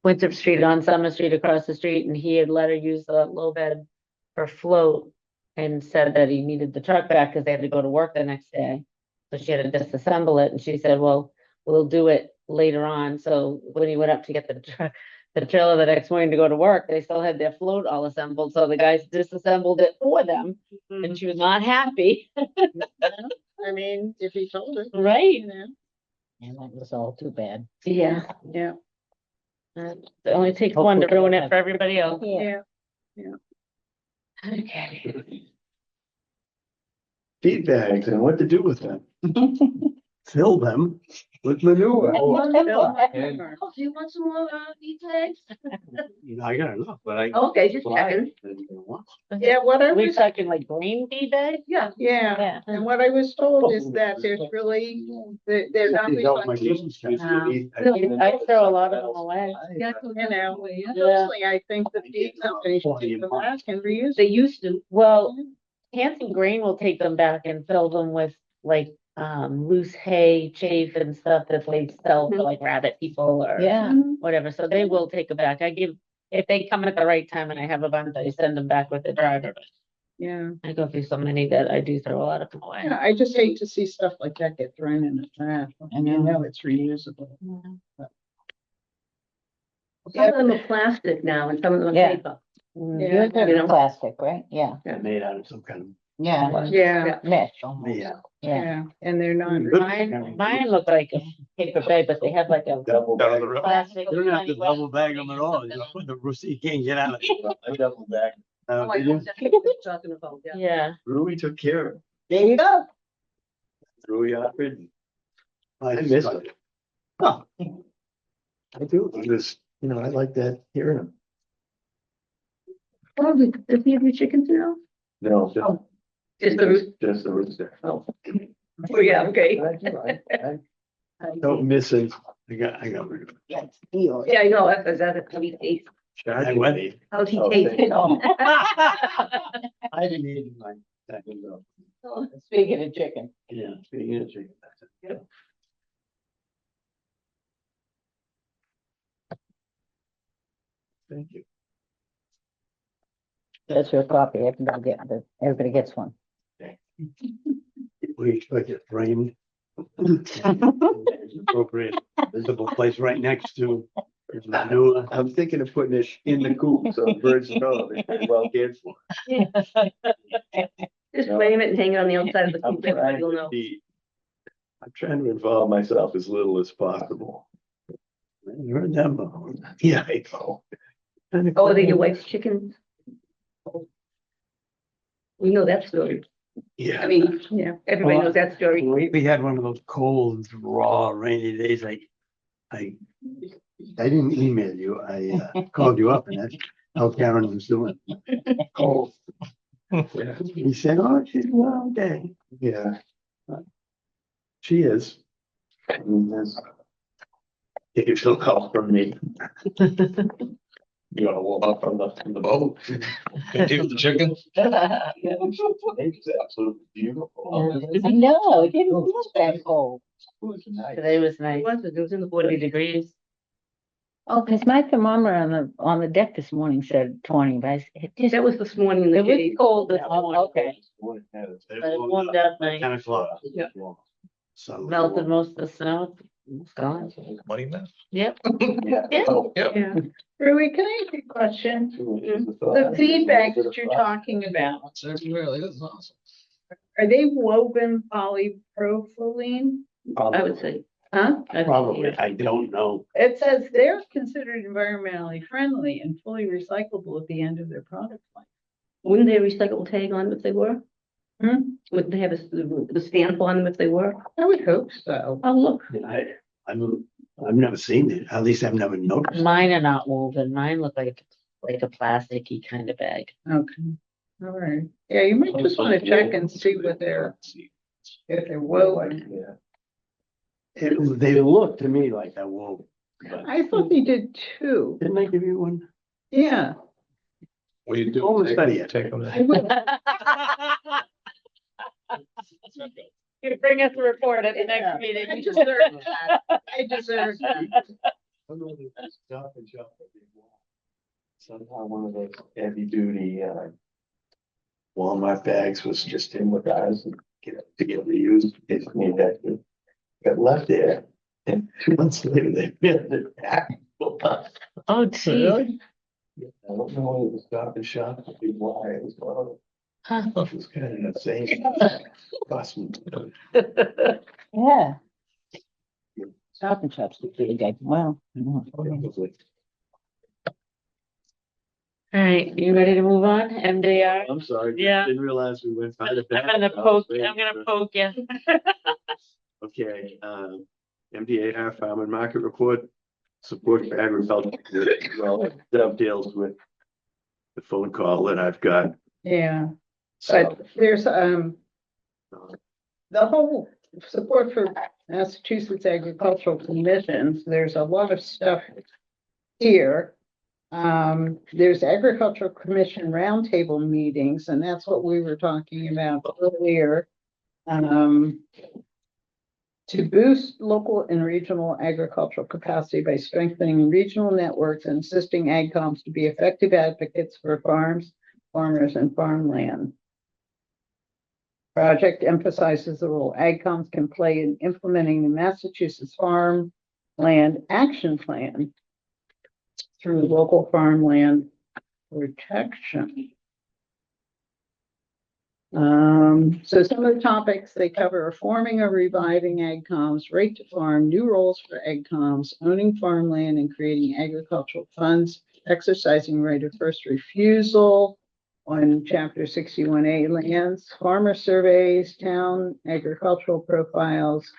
Winthrop Street on Summer Street across the street, and he had let her use the low bed for float and said that he needed the truck back because they had to go to work the next day. So she had to disassemble it, and she said, well, we'll do it later on. So when he went up to get the truck, the trailer the next morning to go to work, they still had their float all assembled, so the guys disassembled it for them, and she was not happy. I mean, if he told her, Right. you know, And that was all too bad. Yeah. yeah, It only takes one to Hopefully ruin they'll it for everybody else. yeah. Okay. Feed bags and what to do with them. Fill them with manure. Oh, do you want some more, these eggs? You know, I got enough, but I. Okay, just checking. Yeah, what I We was, talking like green feed bags? Yeah. yeah, Yeah. and what I was told is that there's really, they're not These out my recycling. Christmas cards. I throw a lot of them away. Yeah, You know, Yeah. personally, I think the feed company should take them back and reuse they them. used to. Well, Hanson Grain will take them back and fill them with like loose hay, chaff and stuff that they sell for like rabbit people or Yeah, whatever. So they will take them back. I give, if they come at the right time and I have a bunch, I send them back with the driver. Yeah, I go through so many that I do throw a lot of them away. yeah, I just hate to see stuff like that get thrown in the trash, and you know it's reusable. Some of them are plastic now and some of them are Yeah. paper. Yeah. yours are plastic, right? Yeah, Made out of some kind of. yeah, Yeah, mesh almost. Yeah. Yeah, yeah, and they're not. Mine look like a paper bag, but they have like a Double bag. plastic. You don't have to double bag them at all. Just put the rooster, you can't get out of it. A double bag. Oh, I Did know you? exactly what you're talking about, yeah. Yeah. Rui took care of it. There you go. Rui offered. I I miss it. Oh, I do. It was, you know, I like that hearing him. Oh, does he have your chickens now? No, just, Oh, just the roost. just the rooster. Oh. Oh, yeah, okay. I don't miss it. I got rid of it. that's Theo. Yeah, I know, that's how he tastes. Charged went- me. How's he Oh, taste? thank I didn't eat my second though. Speaking of chicken. Yeah, speaking of chicken. That's it. Thank you. That's your copy, everybody gets one. We expect it framed. Appropriate visible place right next to. Manure. I'm thinking of putting it in the coop so the birds know they're well cared for. Just frame it and hang it on the outside of the I'm coop, everybody will know. I'm trying to involve myself as little as possible. You heard that before. Yeah, I know. Oh, are they your wife's chickens? We know that story. Yeah. I mean, Yeah, everybody knows that story. We had one of those cold, raw, rainy days. I didn't email you. I called you up and that's how Karen was doing. Oh. Yeah. He said, oh, she's well, okay. Yeah. She is. Occasional call from me. You wanna walk up from the boat? Continue with the chicken? It's absolutely beautiful. I know, it didn't look that cold. Today was nice, It was in the 40 40 degrees. Oh, cause my thermometer on the deck this morning said 20, but it just, That was this morning in the It was cave. cold this oh, morning, okay. but it warmed up nice, 10 o'clock. Yeah. So. melted most of the snow. It's gone. Money man? Yep. Yeah. Yeah. Oh, Yep. yeah. Rui, can I ask you a question? The The feedback that you're talking about, Really, that's awesome. are they woven polypropylene? I would say. Huh? Probably, I don't know. It says they're considered environmentally friendly and fully recyclable at the end of their product life. Wouldn't they have a recyclable tag on them if they were? Hmm? Wouldn't they have the stamp on them if they were? I would hope so. Oh, look. I've never seen it. At least I've never noticed. Mine are not woven, mine look like a plasticky kind of bag. Okay, all right. Yeah, you might just want to check and see what if they're woven. Yeah. They look to me like that wool. But I thought they did too. didn't I give you one? Yeah. We do. Almost done yet. Take them. I will. You bring us a report at the Yeah, next I meeting. deserve that. I deserve that. Stop and Shop. Somehow one of those heavy duty, Walmart bags was just in with ours and get reused. It made that good. Got left there and 2 months later they mailed it back. Oh, gee. I don't know whether it was Stop and Shop or Big Y. It was one of them. It was kind of insane. Cost me. Yeah. Stop and Shop's the big guy. Well. Probably. All right, you ready to move on? MDR? I'm sorry. Yeah. Didn't realize we went by the back. I'm gonna poke you. Okay, MDAR Farm and Market Report, support for agriculture. Well, dovetails with the phone call that I've got. Yeah, So, but there's, the whole support for Massachusetts Agricultural Commissions, there's a lot of stuff here. There's Agricultural Commission roundtable meetings, and that's what we were talking about earlier. To boost local and regional agricultural capacity by strengthening regional networks and assisting AgComs to be effective advocates for farms, farmers, and farmland. Project emphasizes the role AgComs can play in implementing the Massachusetts Farmland Action Plan through local farmland protection. So some of the topics they cover are forming or reviving AgComs, right to farm, new roles for AgComs, owning farmland and creating agricultural funds, exercising right of first refusal on Chapter 61A lands, farmer surveys, town agricultural profiles,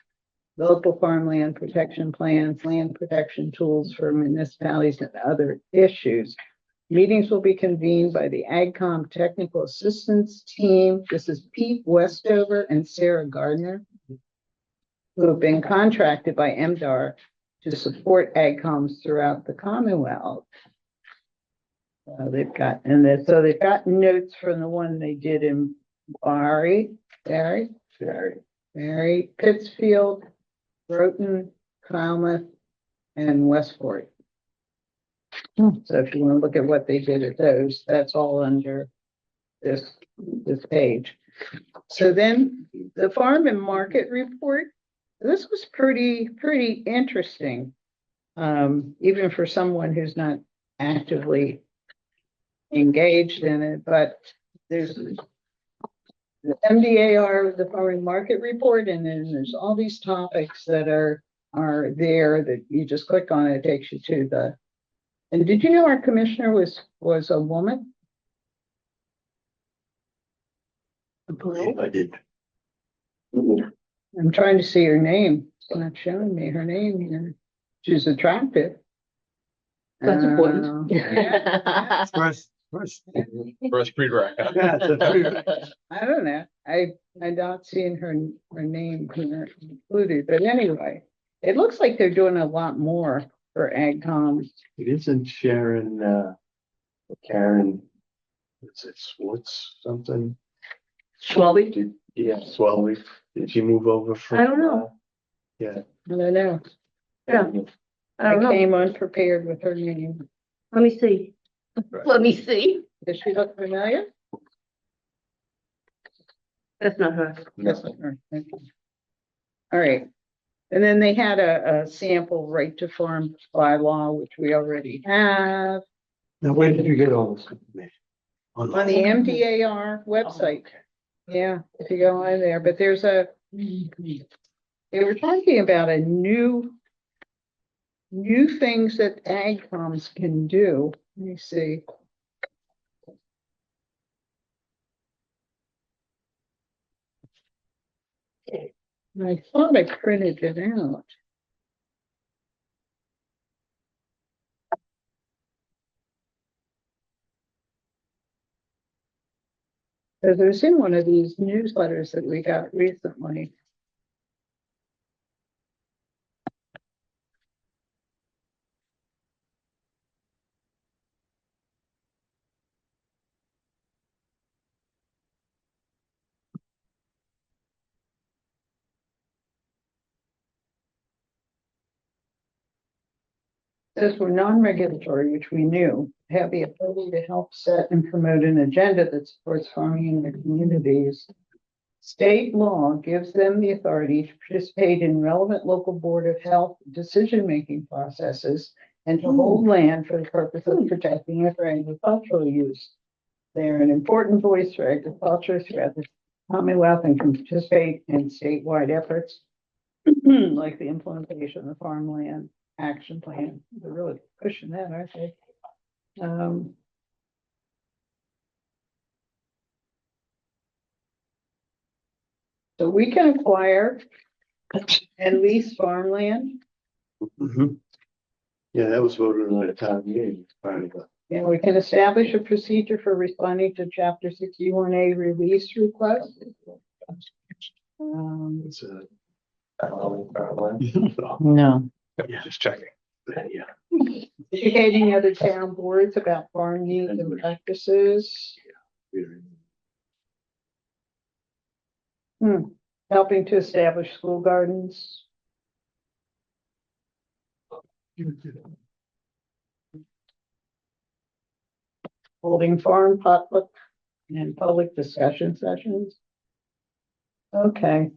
local farmland protection plans, land protection tools for municipalities and other issues. Meetings will be convened by the AgCom Technical Assistance Team. This is Pete Westover and Sarah Gardner, who have been contracted by MDAR to support AgComs throughout the Commonwealth. They've got notes from the one they did in Barry, Pittsfield, Broughton, Falmouth, and Westport. So if you want to look at what they did at those, that's all under this page. So then the farm and market report, this was pretty interesting. Even for someone who's not actively engaged in it, but there's the MDAR, the farm and market report, and then there's all these topics that are there that you just click on, it takes you to the. And did you know our commissioner was a woman? I did. I'm trying to see her name. It's not showing me her name here. She's attractive. That's important. Yeah. First. First prereq. Yeah, it's a prereq. I don't know. I'm not seeing her name here included, but anyway, it looks like they're doing a lot more for AgCom. It isn't Sharon, Karen, is it Swartz something? Schwalbe? Yeah, Swelby. Did she move over from? I don't know. Yeah. I don't know. Yeah, I I don't know. came unprepared with her name. Let me see. Right. Let me see. Does she look familiar? That's not her. Yes, her. Okay. All right. And then they had a sample right to farm bylaw, which we already have Now, where did you get all this information? on the MDAR website. Yeah, if you go on there, but there's they were talking about a new things that AgComs can do. Let me see. I thought I printed it out. Because it was in one of these newsletters that we got recently. Says we're non-regulatory, which we knew, have the ability to help set and promote an agenda that supports farming in their communities. State law gives them the authority to participate in relevant local board of health decision-making processes and to hold land for the purpose of protecting it for agricultural use. They are an important voice for agriculture throughout the Commonwealth and can participate in statewide efforts like the implementation of the farmland action plan. They're really pushing that, aren't they? So we can acquire and lease farmland, Mhm. Yeah, that was voted on at a town meeting. Finally. and we can establish a procedure for responding to chapter 61A release requests. It's a. No. Just checking. Yeah. Educating other town boards about farm needs and practices. Helping to establish school gardens. Holding farm potluck and public discussion sessions. Okay.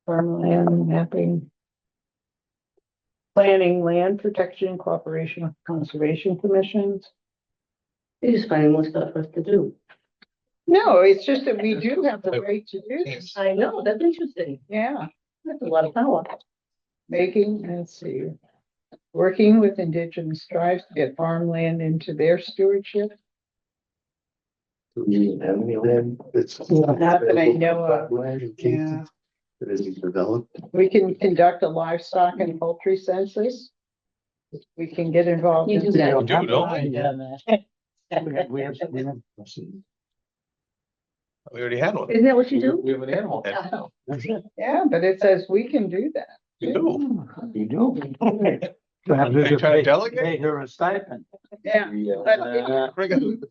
Farmland mapping. Planning, land protection, cooperation with conservation commissions. You're just finding more stuff for us to do. No, it's just that we do have the right to do this. I know, that's interesting. Yeah, That's a lot of power. making, let's see. Working with indigenous tribes to get farmland into their stewardship. Do we even have any land that's? Not that I know of. Land in Yeah, Kingston that isn't developed. we can conduct a livestock and poultry census. We can get involved You in do that. We do, don't we? We have. We already had one. Isn't that what you do? We have an animal. Yeah, Yeah, but it says we can do that. we do. You do. To have Are you trying to delegate? Pay her a stipend. Yeah, but Bring it-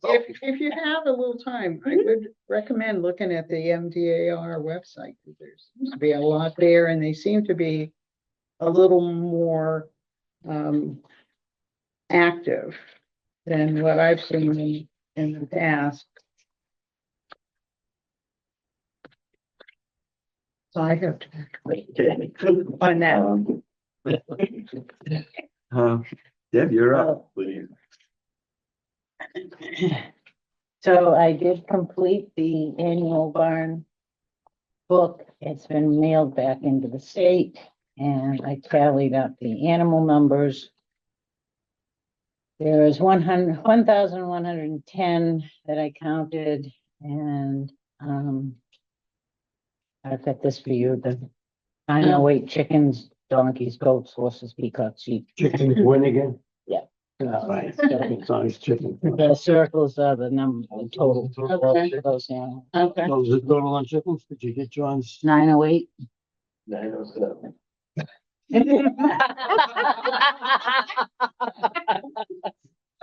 if you have a little time, I would recommend looking at the MDAR website. There seems to be a lot there and they seem to be a little more active than what I've seen in the past. So I have to find that. Deb, you're up. Please. So I did complete the annual barn book. It's been mailed back into the state and I tallied up the animal numbers. There is 1,110 that I counted and, I've got this for you, the 908 chickens, donkeys, goats, horses, peacocks, sheep. Chicken win again? Yeah. Fine. As long as chicken. The circles are the number, the total. Okay. For those animals. Okay. So was the total on chickens? Did you get John's? 908. 907.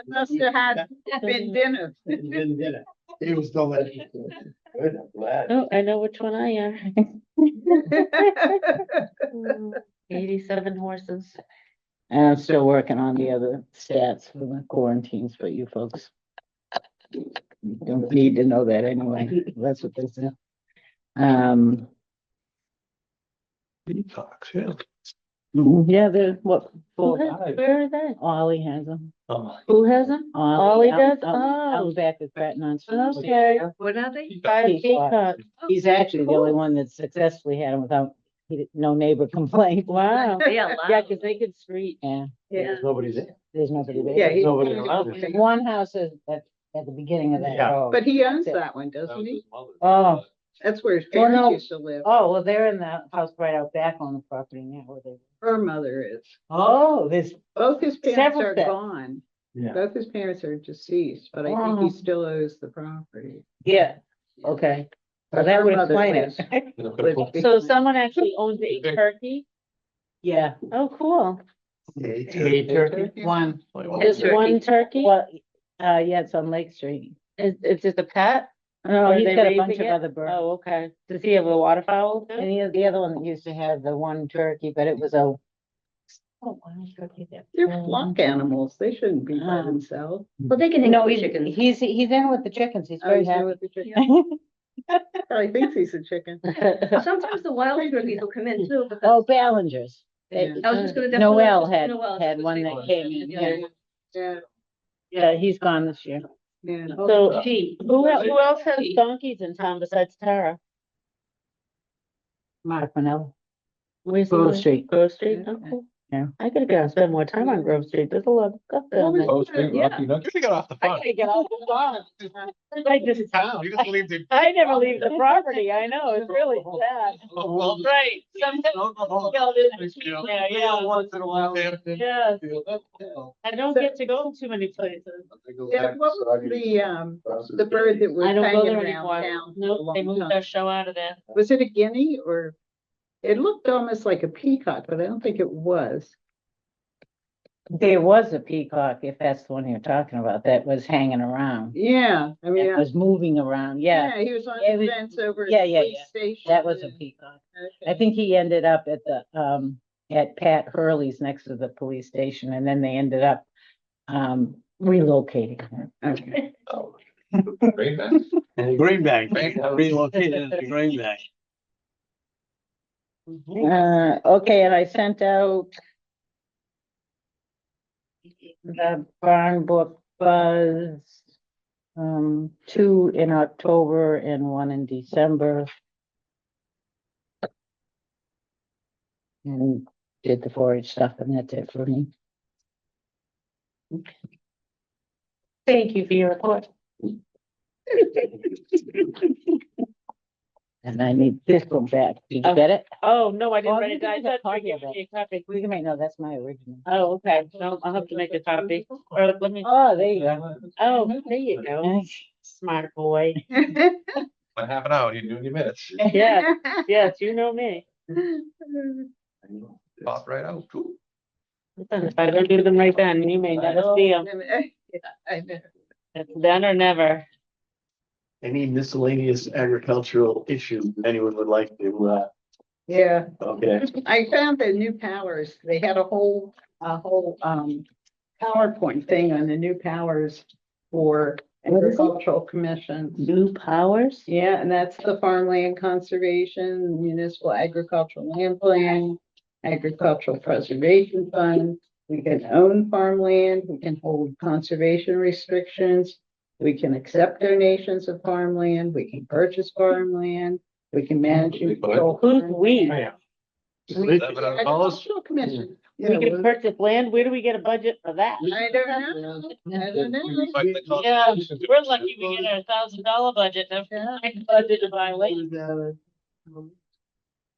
Must have had been dinner. Didn't get it. It was delicious. Good, I'm glad. Oh, I know which one I am. 87 horses. And I'm still working on the other stats for the quarantines for you folks. You don't need to know that anyway. That's what they say. Peacocks, yeah. Yeah, they're what, Who 4 or has- 5. Where are they? Ollie has them. Oh, Who has them? Ollie does? Out Oh. back at Grattan's. Okay. What are they? 5 Peacock. peacocks. He's actually the only one that successfully had them without, no neighbor complained. Wow. They are Yeah, loud. because they could screech. Yeah, Yeah. Nobody's there. there's nobody there. Yeah, Nobody around it. One house is at the beginning of that Yeah. road. But he owns That's it. that one, That doesn't was he? his mother. Oh. That's where his Well, parents no. used to live. Oh, well, they're in the house right out back on the property now. Where they. Her mother is. Oh, there's, Both his parents Several are steps. gone. Yeah. Both his parents are deceased, but I think Wow. he still owes the property. yeah, okay. But Well, that her would mother explain lives- it. lives So someone actually owns a turkey? Yeah, Oh, cool. Hey, turkey. one. Just one turkey? Well, yeah, it's on Lake Street. It's just a pet? No, Or are he's they got a bunch raising of it? other birds. Oh, okay. Does he have a waterfowl? too? And the other one that used to have the one turkey, but it was a Oh, wow, okay, there. They're flock animals. They shouldn't be by Um, themselves. Well, they can hang No, out with he's, chickens. he's in with the chickens. He's Oh, very he's in happy. with the chicken. He thinks he's a chicken. Sometimes the wild turkeys will come in too, but Oh, Ballingers. They- Yeah. I was just gonna. that's what I Noel was- had, Noel, had was one saying. that came in, yeah. Yeah, Yeah, he's gone this year. yeah. So, She. who else has donkeys in town besides Tara? Mark Manella. Where's Grove he? Street. Grove Street, Okay. okay. Yeah. I gotta go and spend more time on Grove Street. There's a lot of stuff down there. Oh, Street, Yeah. Rocky Nook. You got off the I phone. gotta get off the farm. I just, Town, you just leave the. I never leave the property. I know, it's really sad. Well, Right, sometimes. Yeah, Once in a while. Hampton. Yes, Yeah. I don't get to go too many places. Yeah, what was the bird that was I don't go hanging there around anymore. town? for a Nope, they long moved time? our show out of there. Was it a guinea or? It looked almost like a peacock, but I don't think it was. There was a peacock, if that's the one you're talking about, that was hanging around. Yeah, I mean, It was moving around, yeah. he was on It the was- fence over at yeah, the yeah, police yeah. station. That was a peacock. I think he ended up at the, at Pat Hurley's next to the police station, and then they ended up, relocating her. Okay. Oh. Great, man. And the Greenback, Right. relocated to Greenback. Okay, and I sent out the barn book buzz, 2 in October and 1 in December. And did the 4-H stuff, and that's it for me. Thank you for your report. And I need this one back. Did you get it? Oh, no, I Oh, didn't write you it down. I can make a thought copy you of gave it. me a copy. We can make, no, that's my original. Oh, okay. No, I'll have to make a copy. Or let me, Oh, there you go. oh, there you go. Smart boy. What happened out? You doing your minutes? Yes, yes, you know me. Pop right out. Ooh. Listen, if I don't do them right then, you may never see them. I know. It's then or never. Any miscellaneous agricultural issue anyone would like to, Yeah, okay, I found the new powers. They had a whole PowerPoint thing on the new powers for What is it? agricultural commission. New powers? Yeah, and that's the farmland conservation, municipal agricultural land plan, agricultural preservation fund. We can own farmland, we can hold conservation restrictions, we can accept donations of farmland, we can purchase farmland, we can manage and control. Who's we? Agricultural commission. We can purchase land. Where do we get a budget for that? I don't know. I don't know. Yeah, we're lucky we get our $1,000 budget. No budget to buy land.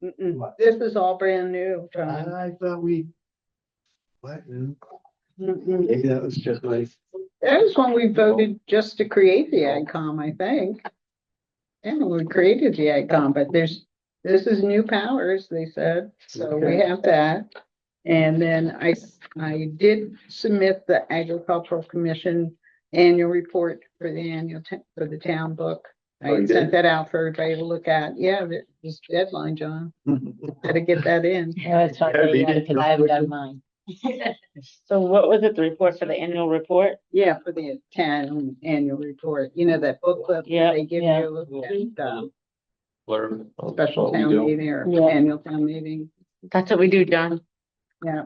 Mm-mm. This is all brand new, John. I thought we. What? Mm-mm. Maybe that was just like. That was when we voted just to create the AgCom, I think. And we created the AgCom, but this is new powers, they said, so we have that. And then I did submit the Agricultural Commission annual report for the for the town book. Oh, I you sent did? that out for everybody to look at. Yeah, it was deadline, John. Gotta get that in. Yeah, it's not Yeah, there they yet, did. because I haven't done mine. So what was it, the report for the annual report? Yeah, for the town annual report, you know, that booklet Yeah, they give yeah. you at the Blurb. special What we town do. meeting or Yeah. annual town meeting. That's what we do, John. Yeah.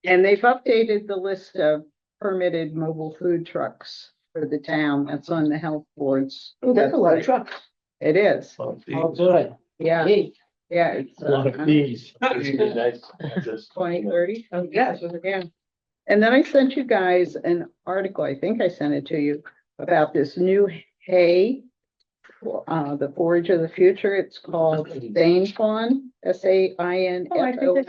And they've updated the list of permitted mobile food trucks for the town. That's on the health boards. Oh, that's a lot of website. trucks. It is. Oh, Oh, good. Yeah, yeah, it's A lot of fees. Nice. Just, 2030. Oh, yes. Yeah. And then I sent you guys an article, I think I sent it to you, about this new hay, the forage of the future. It's called Sainfon, SAINFOIN. Oh, I think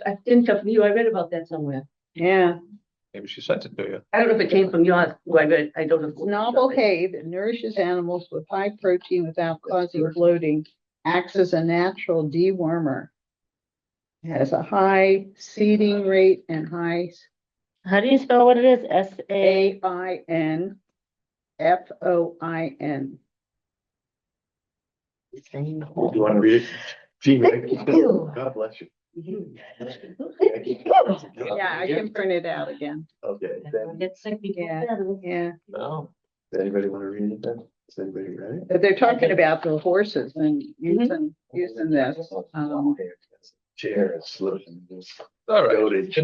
I didn't come from you. I read about that somewhere. Yeah, Maybe she sent it to you. I don't know if it came from yours, who I read, I don't know. it's novel hay that nourishes animals with high protein without causing bloating, acts as a natural dewormer. It has a high seeding rate and high How do you spell what it is? S-A? AINFOIN. you want to read it? Gee, man, God bless you. Yeah, I can print it out again. Okay, then, It's like we Yeah. Yeah, No, does anybody want to read it then? Is anybody ready? but they're talking about the horses and using this. Chair is slipping. Just all right. goaded.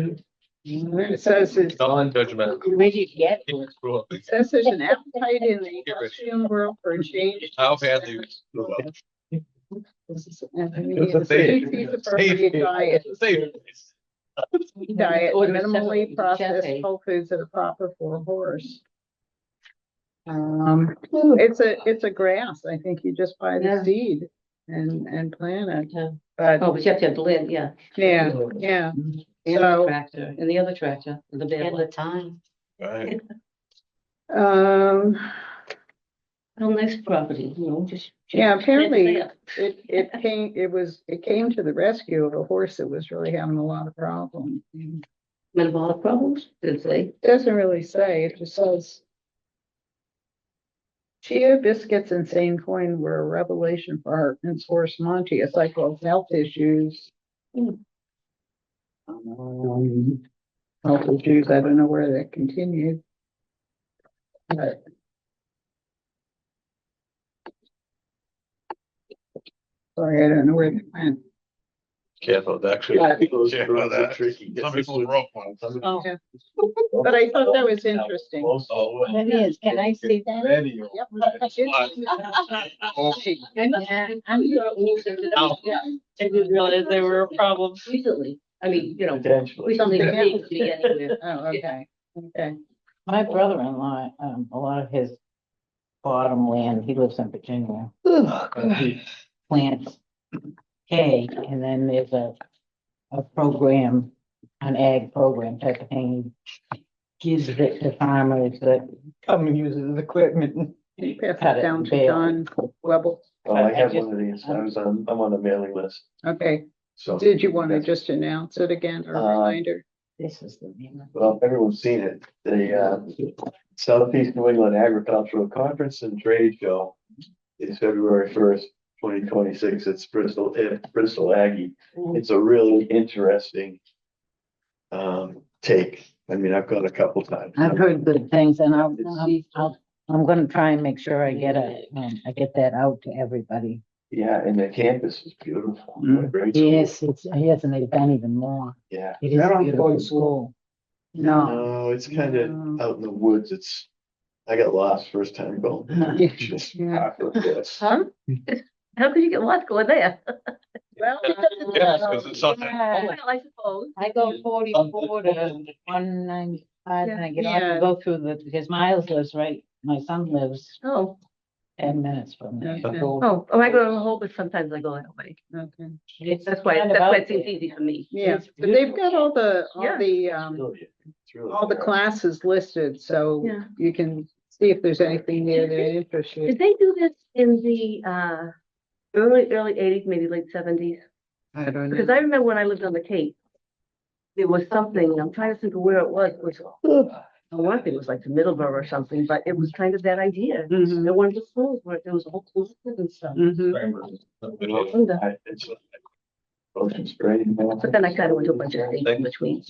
It says it's, Non-judgmental. Where'd you get? it says there's an appetite in the equestrian world for a change. How badly? This is It's a a safe- species appropriate diet. Safe. Diet, Order minimally separate processed cafe. whole foods that are proper for a horse. It's a grass. I think you just buy the Yeah. seed and plant it. Yeah. But Oh, but you have to have the land, yeah. yeah, yeah. And the So- tractor, and the other tractor, the bad And the one. time. Right. Oh, nice property, you know, just. Yeah, apparently Yeah. it came to the rescue of a horse that was really having a lot of problems. Metabolic problems, did it say? Doesn't really say, it just says. Chia biscuits and sane coin were a revelation for Hartman's horse Monty, a cycle of health issues. Health issues, I don't know where that continued. But sorry, I don't know where they went. Careful, actually. Yeah, Those Yeah, girls are that- tricky. Some people broke one. Oh. But I thought that was interesting. Oh, It is, can I see that? Video. Yep. Yeah, I'm I didn't realize there were problems. Recently, I mean, you know, Potentially. recently Something big else. to get anywhere. Oh, okay, okay. My brother-in-law, a lot of his bottom land, he lives in Virginia. He plants hay, and then there's a program, an ag program type of thing. He gives it to farmers that come and use his equipment. Can you pass Cut that it down and to bale. John Webble? Oh, I have I just- one of these. I'm on the mailing list, Okay, so. did you want to just announce it again or reminder? This is the name. Well, everyone's seen it. The Southeast New England Agricultural Conference and Trade Show is February 1st, 2026. It's Bristol Aggie. It's a really interesting take. I mean, I've gone a couple times. I've heard good things, and I'm gonna try and make sure I get that out to everybody. Yeah, and the campus is beautiful. Mm. Great school. Yes, and they've done even more. Yeah. It is a beautiful school. No, No, it's kind of out in the woods. I got lost first time going. Just Yeah. this. Huh? How could you get lost going there? Well, Yes, because it's something. Yeah. Well, I suppose. I go 44 to 195 and I get off Yeah. and go through because Miles lives my son lives Oh, 10 minutes from there. Okay. oh, I go to Rehoboth, sometimes I go that way. Okay, It's That's why kind of it out seems there. easy for me. yeah, It's but they've got all Yeah. the classes listed, so Yeah. you can see if there's anything there that interests you. Did they do this in the early eighties, maybe late seventies? I don't Because know. I remember when I lived on the Cape, there was something, I'm trying to think of where it was, I want to think it was like the Middleborough or something, but it was kind of that idea. Mhm. There one of the schools where there was a whole class and stuff. Mhm. But then I kind of went to a bunch of things in between.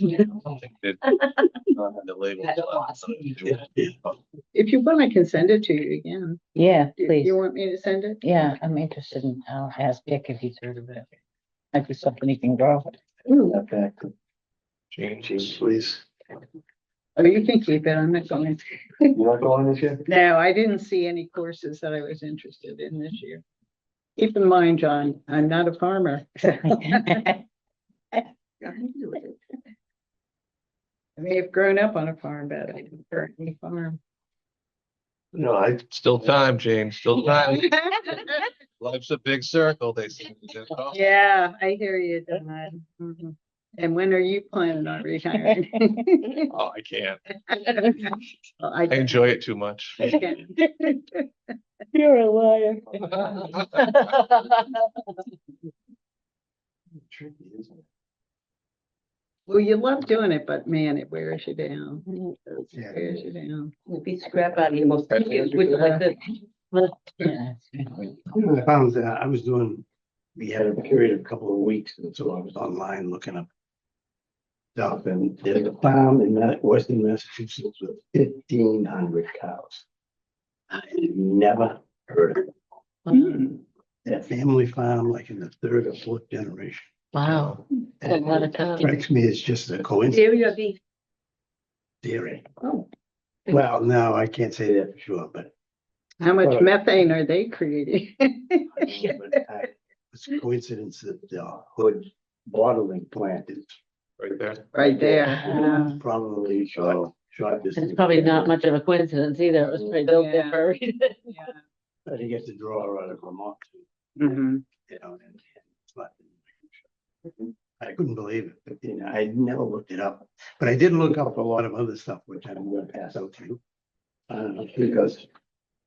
If you want, I can send it to you again. Yeah, You please. want me to send it? Yeah, I'm interested in, I'll ask Dick if he's heard of it. Might be something he can grow. Okay, Change. Jeez, please. Oh, you can keep it, I'm not going. You not going this year? No, I didn't see any courses that I was interested in this year. Keep in mind, John, I'm not a farmer. I may have grown up on a farm, but I didn't currently farm. No, I, Still time, Jane, still time. Life's a big circle, they say. Yeah, I hear you, Don. Mhm. And when are you planning on retiring? Oh, I can't. Well, I enjoy it too much. You're a liar. tricky, isn't it? Well, you love doing it, but man, it wears you down. It Yeah. wears you down. It'd be scrap out of you most, which is like the, Yeah. I found that I was doing we had a period of a couple of weeks, and so I was online looking up stuff, and there's a farm in Western Massachusetts with 1,500 cows. I had never heard of it. A family farm, like in the third or fourth generation. Wow. A lot of cows. Strikes me as just a coincidence. Dairy or beef? Dairy. Oh. Well, no, I can't say that for sure, but How much Well- methane are they creating? it's a coincidence that the Hood bottling plant is Right there. Right there. probably short distance. It's probably not much of a coincidence either. It was probably built there Yeah. for a reason. Yeah. I think it's a draw out of Vermont, too, Mhm. you know, and it's not. I couldn't believe it, but, you know, I never looked it up, but I did look up a lot of other stuff, which I'm gonna pass out to you. Because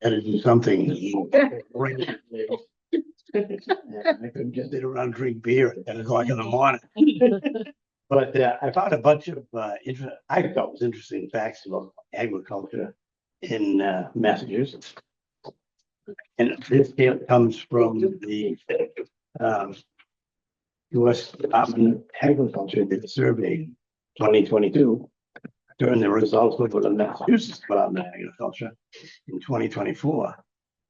I had to do something. I couldn't just sit around and drink beer at 10 o'clock in the morning. But I found a bunch of I thought was interesting facts about agriculture in Massachusetts. And this comes from the US Department of Agriculture did a survey in 2022. During the results of the Massachusetts Department of Agriculture in 2024.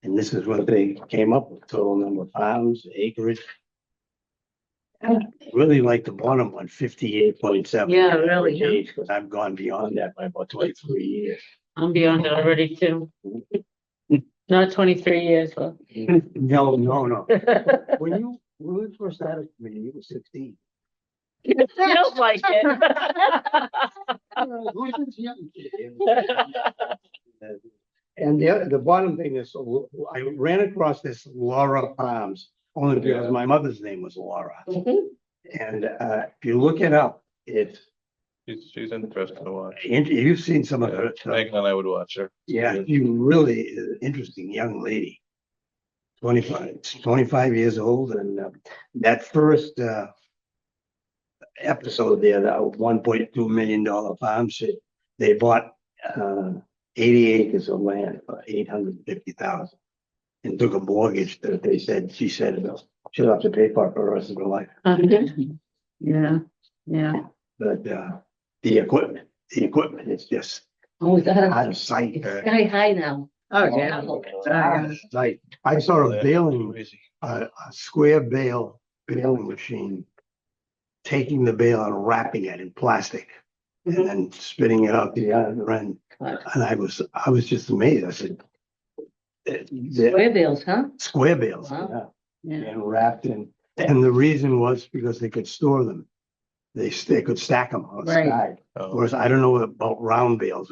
And this is what they came up with, total number of farms, acreage. I really like the bottom one, 58.7. Yeah, really, huh? Because I've gone beyond that by about 23 years. I'm beyond it already too. Not 23 years, but. No. When we first started, when you were 16. It feels like it. And the bottom thing is, I ran across this Laura Farms, only because my mother's name was Laura. And if you look it up, it's, She's interesting to watch. you've seen some of her stuff. Megan and I would watch her. Yeah, she really is an interesting young lady. 25 years old, and that first episode there, that $1.2 million farm shit, they bought 80 acres of land for $850,000 and took a mortgage that she said she'll have to pay for the rest of her life. Yeah, yeah. But the equipment is just Oh, is that out of sight. it's sky high now? Oh, yeah. Out of sight. I saw a baling, a square baling machine, taking the bale and wrapping it in plastic and then spitting it out the other end. And I was just amazed. I said, Square bales, huh? square bales, Wow. yeah, Yeah. and wrapped in. And the reason was because they could store them. They could stack them outside. Oh, Whereas I don't know about round bales.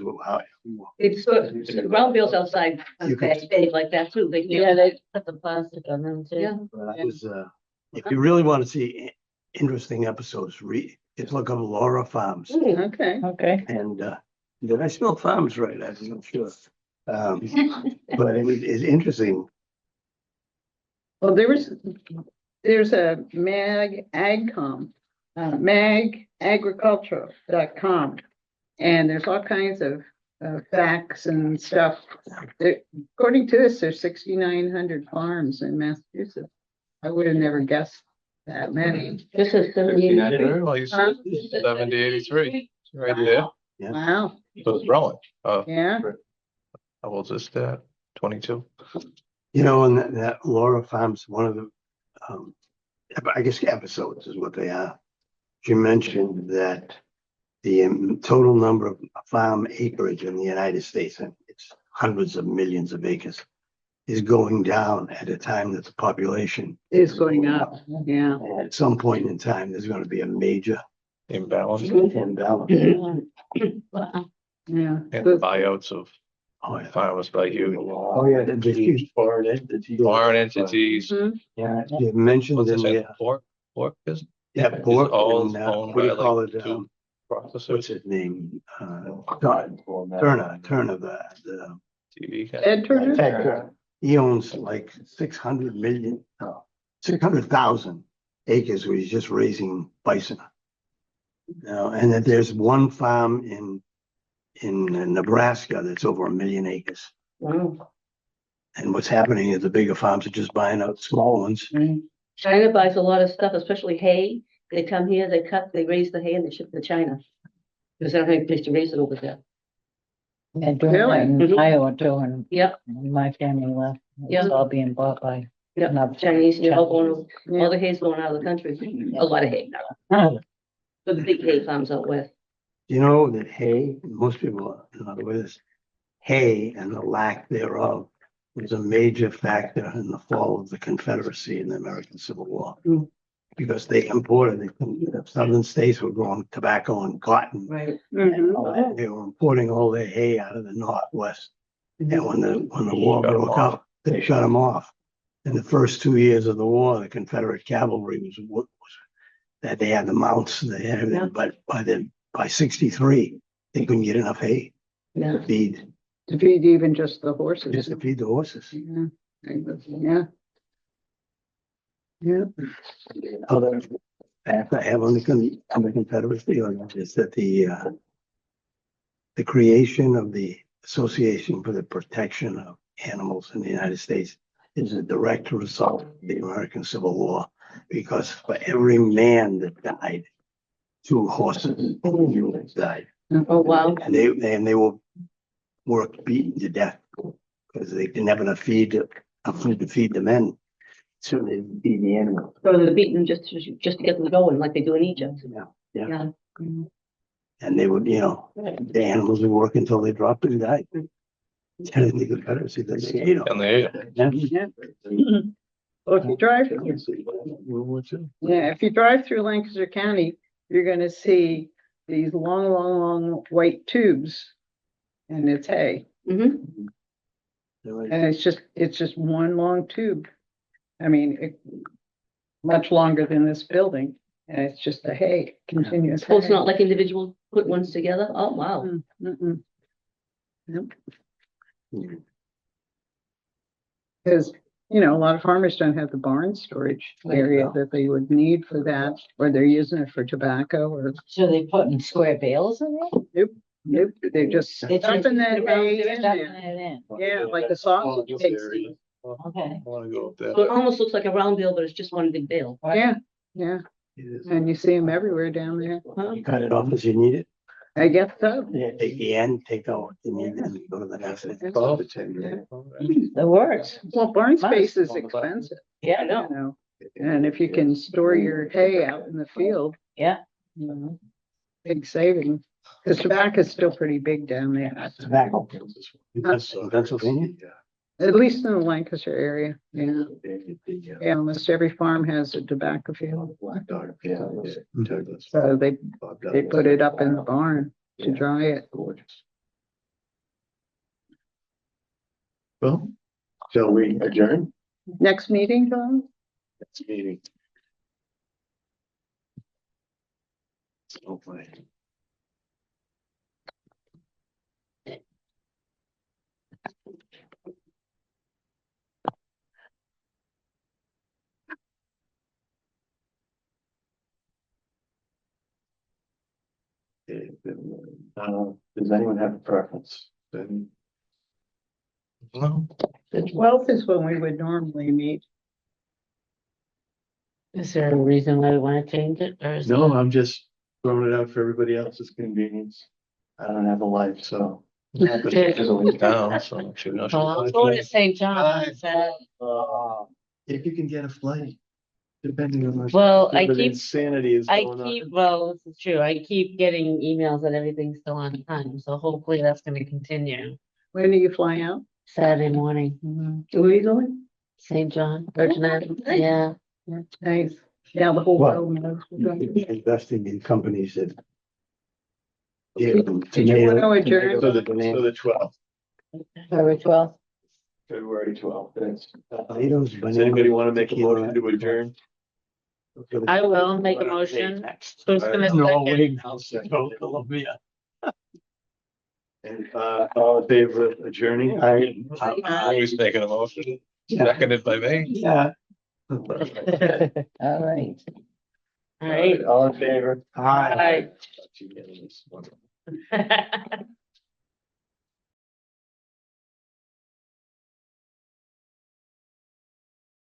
It's ground bales outside, You could- big like that too. They, Yeah, they put the plastic on them too. Yeah. But I was, if you really want to see interesting episodes, just look up Laura Farms. Okay. Okay. And did I spell farms right? I'm not sure. But it's interesting. Well, there's a agricultural.com, and there's all kinds of facts and stuff. According to this, there's 6,900 farms in Massachusetts. I would have never guessed that many. this is Well, he's Huh? 70, 83, right there. Yeah. Wow, So it's growing. yeah. How old's this dad? 22? You know, and that Laura Farms, one of the, I guess episodes is what they are. She mentioned that the total number of farm acreage in the United States, and it's hundreds of millions of acres, is going down at a time that the population Is going up, yeah. And at some point in time, there's going to be a major Imbalance imbalance. Wow. Yeah. and Good. buyouts of Oh, yeah. farmers by huge Oh, yeah. The huge foreign entities. foreign entities. Mhm. Yeah, you mentioned What's in this, the, pork business? yeah, pork all and, owned what do you by, call like, it? two What's processors, his name? Turner, the TV guy. Ed Turner? Ted, he owns like 600,000 acres where he's just raising bison. Now, and that there's one farm in Nebraska that's over 1 million acres. Wow. And what's happening is the bigger farms are just buying out small ones. Right. China buys a lot of stuff, especially hay. They come here, they cut, they raise the hay and they ship to China. Because they don't have any place to raise it over there. They're doing that in Really? Iowa too, and Yep, when my family left. It Yeah. was all being bought by. yep, Enough Chinese, all going, Yeah. all the hay's going out of the country. A lot of hay now. For the big hay farms out west. You know that hay, most people, in other words, hay and the lack thereof was a major factor in the fall of the Confederacy in the American Civil War. Mm. Because they imported, southern states were growing tobacco and cotton. Right. Mhm. They were importing all their hay out of the Northwest. Mm-hmm. And when the war Shut 'em broke off. out, they shut them off. In the first 2 years of the war, the Confederate cavalry was that they had the mounts, they had everything, Yeah. but by 63, they couldn't get enough hay Yeah. to feed, To feed even just the horses. just to feed the horses. Yeah. Yeah. Yeah. Other fact I have on the Confederacy is that the creation of the Association for the Protection of Animals in the United States is a direct result of the American Civil War, because for every man that died, 2 horses died, Oh, wow. and they were worked beaten to death because they didn't have enough food to feed the men. Certainly didn't feed the animals. So they're beating them just to get them going like they do in Egypt. Yeah, yeah. Yeah. And they would, the animals would work until they dropped and died. Technically, the Confederacy, then they ate them. And they, Yeah. Well, if you drive, World War II. yeah, if you drive through Lancaster County, you're gonna see these long white tubes. And it's hay, Mm-hmm. and it's just one long tube. I mean, much longer than this building, and it's just a hay, continuous. So it's hay. not like individual put ones together? Oh, wow. Mm. Nope. Because, a lot of farmers don't have the barn storage area that they would need for that, or they're using it for tobacco or, So they put in square bales in there? nope, they're just They just dumping that around hay there, in dumping there. it in. Yeah, like a sausage tasty. Okay. I wanna go up there. So it almost looks like a round bale, but it's just one big bale. Yeah, yeah, It is. and you see them everywhere down there. Huh? You cut it off as you need it. I guess so. Yeah, take the end, take out what you need, and you go to the next one. Follow the 10-year. That works. Well, barn Nice. space is expensive, Yeah, you no, know, and if you can store your hay out in the field, yeah. big saving. Because tobacco is still pretty big down there, Tobacco. In Pennsylvania? at least in the Lancaster area, yeah. Yeah, almost every farm has a tobacco field, Black dog, yeah. Douglas. so they Bob put Douglas. it up in the barn to Yeah. dry it. Gorgeous. Well, shall we adjourn? Next meeting, Tom? Next meeting. Hopefully. Okay, does anyone have a preference? Then, no, The 12th is when we would normally meet. Is there a reason why we want to change it, or is it? no, I'm just throwing it out for everybody else's convenience. I don't have a life, so. but she's always down, so she knows. Well, I'm going to St. John. If you can get a flight, depending on. what Well, I the keep- Insanity is I going keep, on. well, this is true. I keep getting emails that everything's still on time, so hopefully that's gonna continue. When do you fly out? Saturday morning, Where are you going? St. John, Virgin Islands, nice. yeah. Nice. Yeah, the whole Well, world knows. we're going. Investing in companies that. Did you want to adjourn? So the 12th, February 12th. February 12th, that's. Tomatoes, Does anybody want to make a bananas, motion to adjourn? I will make a motion. Who's gonna No, second? wait. I'll second. No, Columbia. And, all in favor of adjourning? Always making a motion, Yeah. seconded by me. Yeah. All right. All right. All in favor? Hi. Aye.